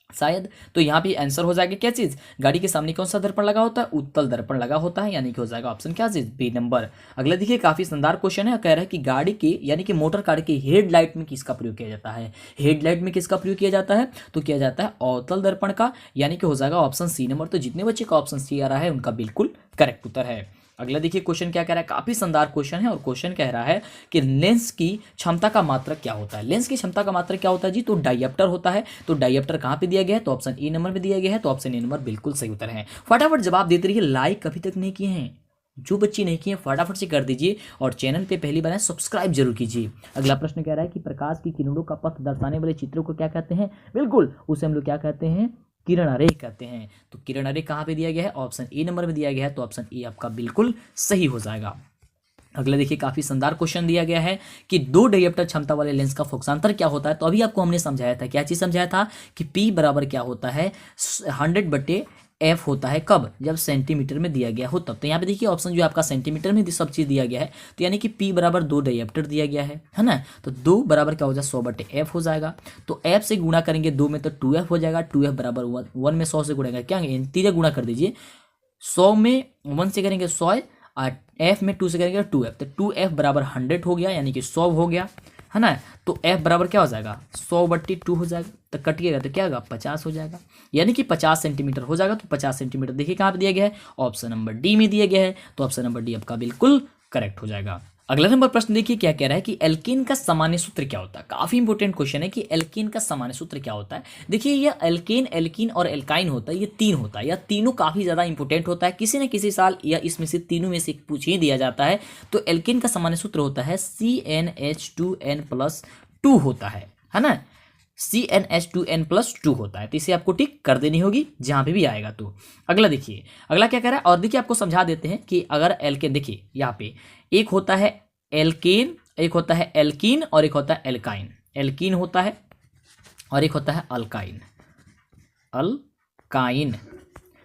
शायद, तो यहाँ पे आंसर हो जाएगा क्या चीज, गाड़ी के सामने कौन सा दर्पण लगा होता है, उत्तल दर्पण लगा होता है, यानी कि हो जाएगा ऑप्शन क्या चीज, बी नंबर। अगला देखिए काफी शानदार क्वेश्चन है, कह रहा है कि गाड़ी के यानी कि मोटर कार के हेडलाइट में किसका प्रयोग किया जाता है। हेडलाइट में किसका प्रयोग किया जाता है, तो किया जाता है अवतल दर्पण का, यानी कि हो जाएगा ऑप्शन सी नंबर। तो जितने बच्चे का ऑप्शन सी आ रहा है उनका बिल्कुल करेक्ट उत्तर है। अगला देखिए क्वेश्चन क्या कह रहा है, काफी शानदार क्वेश्चन है, और क्वेश्चन कह रहा है कि लेंस की क्षमता का मात्रक क्या होता है। लेंस की क्षमता का मात्रक क्या होता है जी, तो डायप्टर होता है। तो डायप्टर कहाँ पे दिया गया है, तो ऑप्शन ए नंबर में दिया गया है, तो ऑप्शन ए नंबर बिल्कुल सही उत्तर है। फटाफट जवाब देते रहिए, लाइक अभी तक नहीं किए हैं, जो बच्चे नहीं किए फटाफट से कर दीजिए, और चैनल पे पहली बार सब्सक्राइब जरूर कीजिए। अगला प्रश्न कह रहा है कि प्रकाश की किरणों का पथ दर्शाने वाले चित्रों को क्या कहते हैं, बिल्कुल उसे हम लोग क्या कहते हैं, किरण अरे कहते हैं। तो किरण अरे कहाँ पे दिया गया है, ऑप्शन ए नंबर में दिया गया है, तो ऑप्शन ए आपका बिल्कुल सही हो जाएगा। अगला देखिए काफी शानदार क्वेश्चन दिया गया है कि दो डायप्टर क्षमता वाले लेंस का फोकसांतर क्या होता है। तो अभी आपको हमने समझाया था, क्या चीज समझाया था कि P बराबर क्या होता है 100/f होता है, कब, जब सेंटीमीटर में दिया गया हो तब। तो यहाँ पे देखिए ऑप्शन जो आपका सेंटीमीटर में सब चीज दिया गया है, तो यानी कि P बराबर 2 डायप्टर दिया गया है ना, तो 2 बराबर क्या हो जाए 100/f हो जाएगा। तो f से गुणा करेंगे 2 में तो 2f हो जाएगा, 2f बराबर 1 में 100 से गुणा क्या इंटीरियर गुणा कर दीजिए, 100 में 1 से करेंगे 100, और f में 2 से करेंगे 2f, तो 2f बराबर 100 हो गया, यानी कि 100 हो गया, है ना। तो f बराबर क्या हो जाएगा 100/2 हो जाएगा, तो कटिएगा तो क्या होगा 50 हो जाएगा, यानी कि 50 सेंटीमीटर हो जाएगा। तो 50 सेंटीमीटर देखिए कहाँ पे दिया गया है, ऑप्शन नंबर डी में दिया गया है, तो ऑप्शन नंबर डी आपका बिल्कुल करेक्ट हो जाएगा। अगला नंबर प्रश्न देखिए क्या कह रहा है कि एल्कीन का सामान्य सूत्र क्या होता है। काफी इंपॉर्टेंट क्वेश्चन है कि एल्कीन का सामान्य सूत्र क्या होता है। देखिए ये एल्केन, एल्कीन और एल्काइन होता है, ये तीन होता है, यह तीनों काफी ज्यादा इंपॉर्टेंट होता है। किसी न किसी साल या इसमें से तीनों में से पूछ ही दिया जाता है। तो एल्कीन का सामान्य सूत्र होता है CnH2n+2 होता है ना, CnH2n+2 होता है। तो इसे आपको टिक कर देनी होगी जहां पे भी आएगा। तो अगला देखिए, अगला क्या कह रहा है, और देखिए आपको समझा देते हैं कि अगर एल्केन, देखिए यहाँ पे एक होता है एल्केन, एक होता है एल्कीन, और एक होता है एल्काइन। एल्कीन होता है और एक होता है अल्काइन, अल्काइन,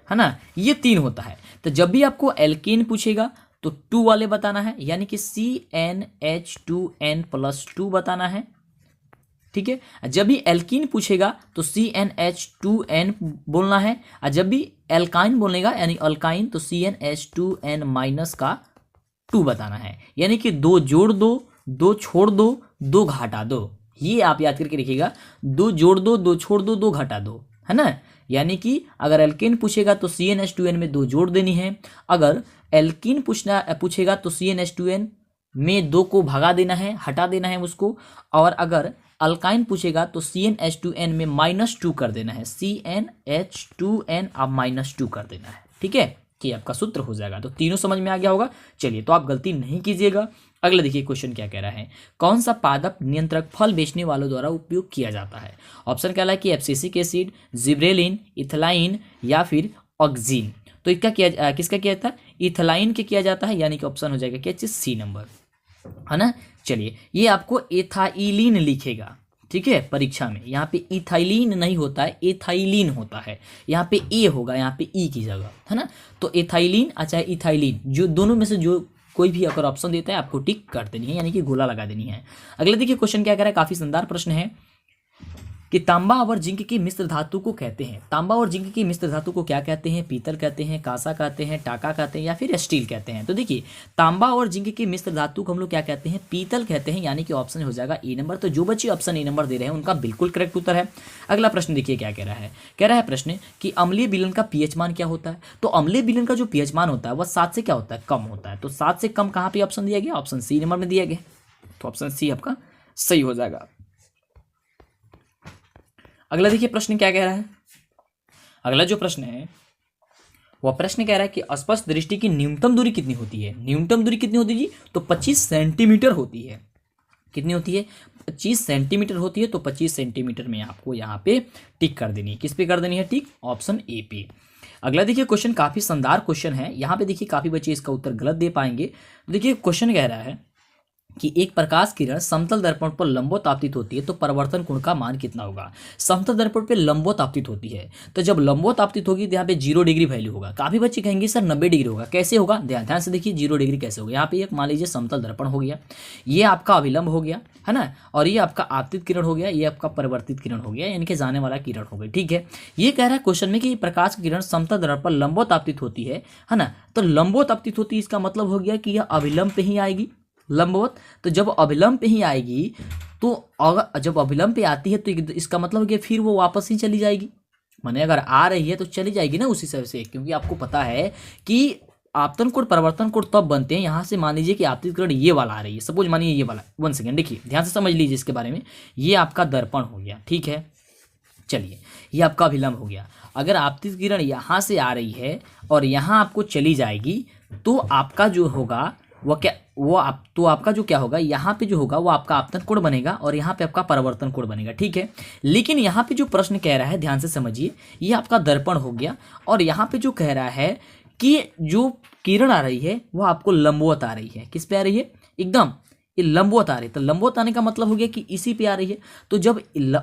है ना, ये तीन होता है। तो जब भी आपको एल्कीन पूछेगा तो 2 वाले बताना है, यानी कि CnH2n+2 बताना है, ठीक है। जब भी एल्कीन पूछेगा तो CnH2n बोलना है, और जब भी एल्काइन बोलेगा यानी अल्काइन तो CnH2n- बताना है, यानी कि 2 जोड़ दो, 2 छोड़ दो, 2 घटा दो। ये आप याद करके रखिएगा, 2 जोड़ दो, 2 छोड़ दो, 2 घटा दो, है ना। यानी कि अगर एल्कीन पूछेगा तो CnH2n में 2 जोड़ देनी है, अगर एल्कीन पूछेगा तो CnH2n में 2 को भगा देना है, हटा देना है उसको, और अगर अल्काइन पूछेगा तो CnH2n में -2 कर देना है, CnH2n आप -2 कर देना है, ठीक है। कि आपका सूत्र हो जाएगा। तो तीनों समझ में आ गया होगा। चलिए, तो आप गलती नहीं कीजिएगा। अगला देखिए क्वेश्चन क्या कह रहा है, कौन सा पादप नियंत्रक फल बेचने वालों द्वारा उपयोग किया जाता है। ऑप्शन क्या है कि एब्सिसिक एसिड, जिब्रेलिन, इथलाइन या फिर ऑक्सीन। तो इसका किसका किया जाता है, इथलाइन के किया जाता है, यानी कि ऑप्शन हो जाएगा क्या चीज, सी नंबर, है ना। चलिए, ये आपको एथाइलिन लिखेगा, ठीक है, परीक्षा में। यहाँ पे इथाइलिन नहीं होता है, एथाइलिन होता है। यहाँ पे ए होगा, यहाँ पे ई की जगह, है ना। तो एथाइलिन अच्छा इथाइलिन, जो दोनों में से जो कोई भी अगर ऑप्शन देता है आपको टिक कर देनी है, यानी कि गोला लगा देनी है। अगले देखिए क्वेश्चन क्या कह रहा है, काफी शानदार प्रश्न है। कि तांबा और जिंक की मिश्र धातु को कहते हैं, तांबा और जिंक की मिश्र धातु को क्या कहते हैं? पीतल कहते हैं, कांसा कहते हैं, टाका कहते हैं या फिर स्टील कहते हैं। तो देखिए तांबा और जिंक की मिश्र धातु को हम लोग क्या कहते हैं? पीतल कहते हैं, यानी कि ऑप्शन हो जाएगा ए नंबर। तो जो बच्चे ऑप्शन ए नंबर दे रहे हैं उनका बिल्कुल करेक्ट उत्तर है। अगला प्रश्न देखिए क्या कह रहा है। कह रहा है प्रश्न कि अम्लीय विलयन का पीएच मान क्या होता है? तो अम्लीय विलयन का जो पीएच मान होता है वह 7 से क्या होता है? कम होता है। तो 7 से कम कहाँ पे ऑप्शन दिया गया? ऑप्शन सी नंबर में दिया गया। तो ऑप्शन सी आपका सही हो जाएगा। अगला देखिए प्रश्न क्या कह रहा है। अगला जो प्रश्न है वह प्रश्न कह रहा है कि स्पष्ट दृष्टि की न्यूनतम दूरी कितनी होती है? न्यूनतम दूरी कितनी होती है जी? तो 25 सेंटीमीटर होती है। कितनी होती है? 25 सेंटीमीटर होती है। तो 25 सेंटीमीटर में आपको यहाँ पे टिक कर देनी है। किस पे कर देनी है टिक? ऑप्शन ए पे। अगला देखिए क्वेश्चन काफी शानदार क्वेश्चन है। यहाँ पे देखिए काफी बच्चे इसका उत्तर गलत दे पाएंगे। देखिए क्वेश्चन कह रहा है कि एक प्रकाश किरण समतल दर्पण पर लंबवत आपतित होती है तो परावर्तन कोण का मान कितना होगा? समतल दर्पण पे लंबवत आपतित होती है, तो जब लंबवत आपतित होगी तो यहाँ पे 0 डिग्री वैल्यू होगा। काफी बच्चे कहेंगे सर 90 डिग्री होगा, कैसे होगा? ध्यान से देखिए 0 डिग्री कैसे होगा। यहाँ पे एक मान लीजिए समतल दर्पण हो गया, ये आपका अभिलंब हो गया है ना, और ये आपका आपतित किरण हो गया, ये आपका परिवर्तित किरण हो गया, यानी कि जाने वाला किरण हो गई। ठीक है, ये कह रहा है क्वेश्चन में कि प्रकाश की किरण समतल दर्पण पर लंबवत आपतित होती है ना, तो लंबवत आपतित होती है इसका मतलब हो गया कि यह अभिलंब पे ही आएगी, लंबवत। तो जब अभिलंब पे ही आएगी तो अगर जब अभिलंब पे आती है तो इसका मतलब है कि फिर वो वापस ही चली जाएगी। माने अगर आ रही है तो चली जाएगी ना उसी से, क्योंकि आपको पता है कि आपतन कोण परिवर्तन कोण तब बनते हैं। यहाँ से मान लीजिए कि आपतित किरण ये वाला आ रही है, सपोज मानिए ये वाला। 1 सेकेंड देखिए ध्यान से समझ लीजिए इसके बारे में। ये आपका दर्पण हो गया, ठीक है। चलिए ये आपका अभिलंब हो गया। अगर आपतित किरण यहाँ से आ रही है और यहाँ आपको चली जाएगी तो आपका जो होगा आपका जो क्या होगा, यहाँ पे जो होगा वो आपका आपतन कोण बनेगा और यहाँ पे आपका परावर्तन कोण बनेगा। ठीक है, लेकिन यहाँ पे जो प्रश्न कह रहा है ध्यान से समझिए, ये आपका दर्पण हो गया और यहाँ पे जो कह रहा है कि जो किरण आ रही है वो आपको लंबवत आ रही है। किस पे आ रही है? एकदम ये लंबवत आ रही है। तो लंबवत आने का मतलब हो गया कि इसी पे आ रही है। तो जब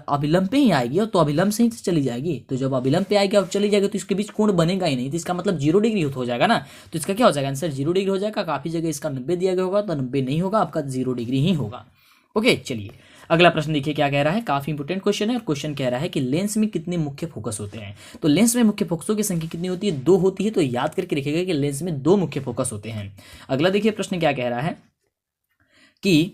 अभिलंब पे ही आएगी और तो अभिलंब से ही चली जाएगी, तो जब अभिलंब पे आएगी और चली जाएगी तो इसके बीच कोण बनेगा ही नहीं, तो इसका मतलब 0 डिग्री हो जाएगा ना। तो इसका क्या हो जाएगा? आंसर 0 डिग्री हो जाएगा। काफी जगह इसका 90 दिया गया होगा, तो 90 नहीं होगा, आपका 0 डिग्री ही होगा। ओके चलिए अगला प्रश्न देखिए क्या कह रहा है। काफी इंपोर्टेंट क्वेश्चन है और क्वेश्चन कह रहा है कि लेंस में कितने मुख्य फोकस होते हैं? तो लेंस में मुख्य फोकसों की संख्या कितनी होती है? 2 होती है। तो याद करके रखिएगा कि लेंस में 2 मुख्य फोकस होते हैं। अगला देखिए प्रश्न क्या कह रहा है कि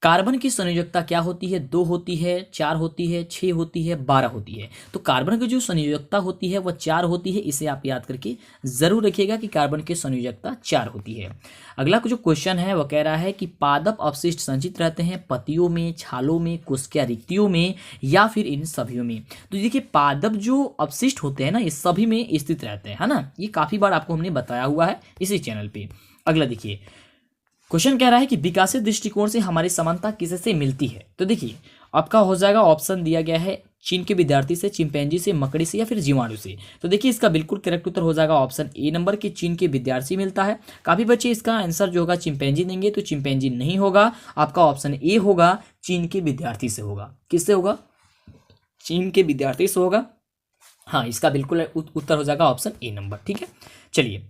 कार्बन की संयोजकता क्या होती है? 2 होती है, 4 होती है, 6 होती है, 12 होती है। तो कार्बन की जो संयोजकता होती है वह 4 होती है। इसे आप याद करके जरूर रखिएगा कि कार्बन की संयोजकता 4 होती है। अगला जो क्वेश्चन है वह कह रहा है कि पादप अवशिष्ट संचित रहते हैं पत्तियों में, छालों में, कोशिका रिक्तियों में या फिर इन सभी में? तो देखिए पादप जो अवशिष्ट होते हैं ना ये सभी में स्थित रहते हैं, है ना। ये काफी बार आपको हमने बताया हुआ है इसी चैनल पे। अगला देखिए क्वेश्चन कह रहा है कि विकासीय दृष्टिकोण से हमारी समानता किससे मिलती है? तो देखिए आपका हो जाएगा, ऑप्शन दिया गया है चीन के विद्यार्थी से, चिंपैंजी से, मकड़ी से या फिर जीवाणु से। तो देखिए इसका बिल्कुल करेक्ट उत्तर हो जाएगा ऑप्शन ए नंबर की चीन के विद्यार्थी मिलता है। काफी बच्चे इसका आंसर जो होगा चिंपैंजी देंगे, तो चिंपैंजी नहीं होगा, आपका ऑप्शन ए होगा चीन के विद्यार्थी से होगा। किससे होगा? चीन के विद्यार्थी से होगा। हाँ इसका बिल्कुल उत्तर हो जाएगा ऑप्शन ए नंबर। ठीक है चलिए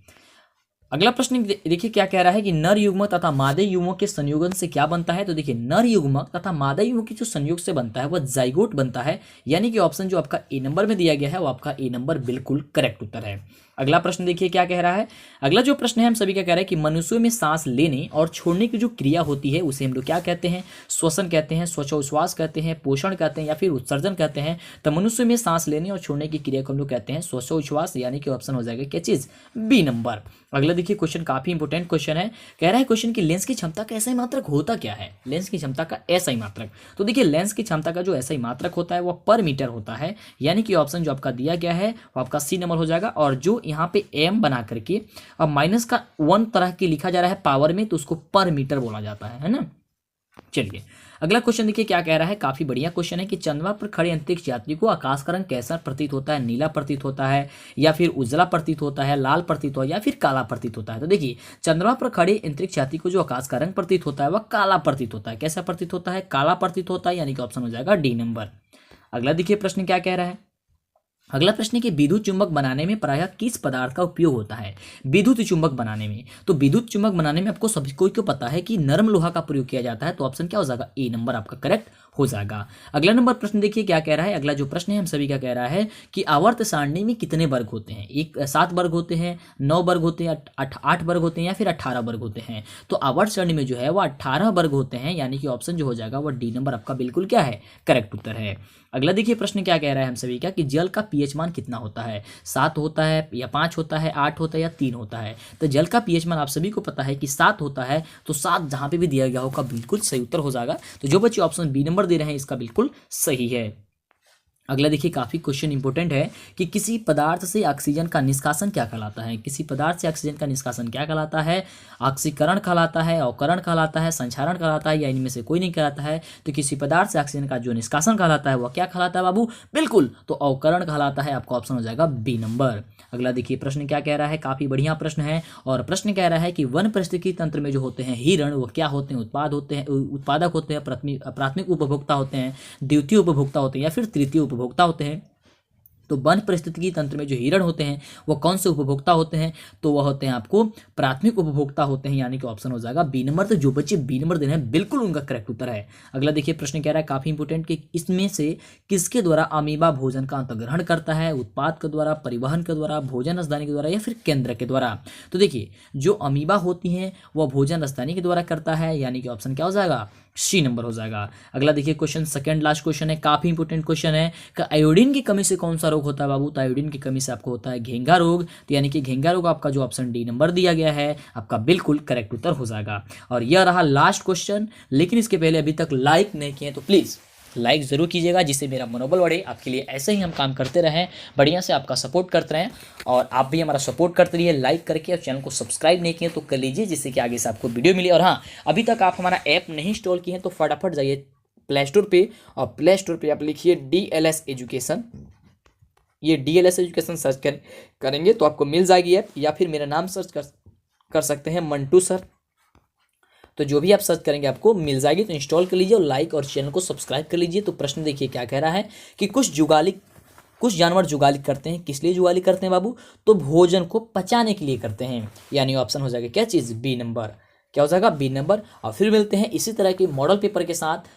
अगला प्रश्न देखिए क्या कह रहा है कि नर युग्मक तथा मादा युग्मक के संयोजन से क्या बनता है? तो देखिए नर युग्मक तथा मादा युग्मक के जो संयोग से बनता है वह जाइगोट बनता है, यानी कि ऑप्शन जो आपका ए नंबर में दिया गया है वो आपका ए नंबर बिल्कुल करेक्ट उत्तर है। अगला प्रश्न देखिए क्या कह रहा है। अगला जो प्रश्न है हम सभी क्या कह रहे हैं कि मनुष्यों में सांस लेने और छोड़ने की जो क्रिया होती है उसे हम लोग क्या कहते हैं? श्वसन कहते हैं, श्वासोच्छ्वास कहते हैं, पोषण कहते हैं या फिर उत्सर्जन कहते हैं? तो मनुष्य में सांस लेने और छोड़ने की क्रिया को हम लोग कहते हैं श्वासोच्छ्वास, यानी कि ऑप्शन हो जाएगा क्या चीज? B number. अगला देखिए क्वेश्चन काफी इंपोर्टेंट क्वेश्चन है। कह रहा है क्वेश्चन की लेंस की क्षमता का एसआई मात्रक होता क्या है? लेंस की क्षमता का एसआई मात्रक, तो देखिए लेंस की क्षमता का जो एसआई मात्रक होता है वह पर मीटर होता है, यानी कि ऑप्शन जो आपका दिया गया है वो आपका सी नंबर हो जाएगा। और जो यहाँ पे एम बना करके अब माइनस का 1 तरह की लिखा जा रहा है पावर में, तो उसको पर मीटर बोला जाता है ना। चलिए अगला क्वेश्चन देखिए क्या कह रहा है। काफी बढ़िया क्वेश्चन है कि चंद्रमा पर खड़े अंतरिक्ष यात्री को आकाश का रंग कैसा प्रतीत होता है? नीला प्रतीत होता है या फिर उजला प्रतीत होता है, लाल प्रतीत होता है या फिर काला प्रतीत होता है? तो देखिए चंद्रमा पर खड़े अंतरिक्ष यात्री को जो आकाश का रंग प्रतीत होता है वह काला प्रतीत होता है। कैसा प्रतीत होता है? काला प्रतीत होता है, यानी कि ऑप्शन हो जाएगा डी नंबर। अगला देखिए प्रश्न क्या कह रहा है। अगला प्रश्न है कि विद्युत चुंबक बनाने में प्रायः किस पदार्थ का उपयोग होता है? विद्युत चुंबक बनाने में, तो विद्युत चुंबक बनाने में आपको सभी को पता है कि नरम लोहा का प्रयोग किया जाता है, तो ऑप्शन क्या हो जाएगा? ए नंबर आपका करेक्ट हो जाएगा। अगला नंबर प्रश्न देखिए क्या कह रहा है। अगला जो प्रश्न है हम सभी का कह रहा है कि आवर्त सारणी में कितने वर्ग होते हैं। 7 वर्ग होते हैं, 9 वर्ग होते हैं, 8 वर्ग होते हैं या फिर 18 वर्ग होते हैं। तो आवर्त सारणी में जो है वो 18 वर्ग होते हैं, यानी कि ऑप्शन जो हो जाएगा वो डी नंबर आपका बिल्कुल क्या है, करेक्ट उत्तर है। अगला देखिए प्रश्न क्या कह रहा है हम सभी का कि जल का पीएच मान कितना होता है। 7 होता है या 5 होता है, 8 होता है या 3 होता है। तो जल का पीएच मान आप सभी को पता है कि 7 होता है, तो 7 जहां पे भी दिया गया होगा बिल्कुल सही उत्तर हो जाएगा। तो जो बच्चे ऑप्शन बी नंबर दे रहे हैं इसका बिल्कुल सही है। अगला देखिए काफ़ी क्वेश्चन इंपॉर्टेंट है कि किसी पदार्थ से ऑक्सीजन का निष्कासन क्या कहलाता है। किसी पदार्थ से ऑक्सीजन का निष्कासन क्या कहलाता है। ऑक्सीकरण कहलाता है, अवकरण कहलाता है, संक्षारण कहलाता है या इनमें से कोई नहीं कहलाता है। तो किसी पदार्थ से ऑक्सीजन का जो निष्कासन कहलाता है वह क्या कहलाता है बाबू, बिल्कुल तो अवकरण कहलाता है। आपका ऑप्शन हो जाएगा बी नंबर। अगला देखिए प्रश्न क्या कह रहा है, काफ़ी बढ़िया प्रश्न है और प्रश्न कह रहा है कि वन पारिस्थितिकी तंत्र में जो होते हैं हिरण वो क्या होते हैं, उत्पादक होते हैं, प्राथमिक उपभोक्ता होते हैं, द्वितीय उपभोक्ता होते हैं या फिर तृतीय उपभोक्ता होते हैं। तो वन पारिस्थितिकी तंत्र में जो हिरण होते हैं वो कौन से उपभोक्ता होते हैं, तो वह होते हैं आपको प्राथमिक उपभोक्ता होते हैं, यानी कि ऑप्शन हो जाएगा बी नंबर। तो जो बच्चे बी नंबर दे रहे हैं बिल्कुल उनका करेक्ट उत्तर है। अगला देखिए प्रश्न कह रहा है काफी इंपोर्टेंट कि इसमें से किसके द्वारा अमीबा भोजन का अंतग्रहण करता है। उत्पाद के द्वारा, परिवहन के द्वारा, भोजन रसदानी के द्वारा या फिर केंद्र के द्वारा। तो देखिए जो अमीबा होती हैं वह भोजन रसदानी के द्वारा करता है, यानी कि ऑप्शन क्या हो जाएगा, सी नंबर हो जाएगा। अगला देखिए क्वेश्चन सेकंड लास्ट क्वेश्चन है, काफी इंपोर्टेंट क्वेश्चन है कि आयोडीन की कमी से कौन सा रोग होता है बाबू। तो आयोडीन की कमी से आपको होता है घेंघा रोग। तो यानी कि घेंघा रोग आपका जो ऑप्शन डी नंबर दिया गया है आपका बिल्कुल करेक्ट उत्तर हो जाएगा। और यह रहा लास्ट क्वेश्चन, लेकिन इसके पहले अभी तक लाइक नहीं किए तो प्लीज लाइक ज़रूर कीजिएगा जिससे मेरा मनोबल बढ़े। आपके लिए ऐसे ही हम काम करते रहें, बढ़िया से आपका सपोर्ट करते रहें और आप भी हमारा सपोर्ट करते रहिए लाइक करके। और चैनल को सब्सक्राइब नहीं किए तो कर लीजिए जिससे कि आगे से आपको वीडियो मिले। और हाँ, अभी तक आप हमारा ऐप नहीं इंस्टॉल किए हैं तो फटाफट जाइए प्ले स्टोर पे और प्ले स्टोर पे आप लिखिए DLS एजुकेशन। ये DLS एजुकेशन सर्च करेंगे तो आपको मिल जाएगी ऐप, या फिर मेरा नाम सर्च कर सकते हैं मंटू सर। तो जो भी आप सर्च करेंगे आपको मिल जाएगी, तो इंस्टॉल कर लीजिए और लाइक और चैनल को सब्सक्राइब कर लीजिए। तो प्रश्न देखिए क्या कह रहा है कि कुछ जानवर जुगाली करते हैं। किस लिए जुगाली करते हैं बाबू, तो भोजन को पचाने के लिए करते हैं, यानी ऑप्शन हो जाएगा क्या चीज़, बी नंबर। क्या हो जाएगा, बी नंबर। और फिर मिलते हैं इसी तरह के मॉडल पेपर के साथ।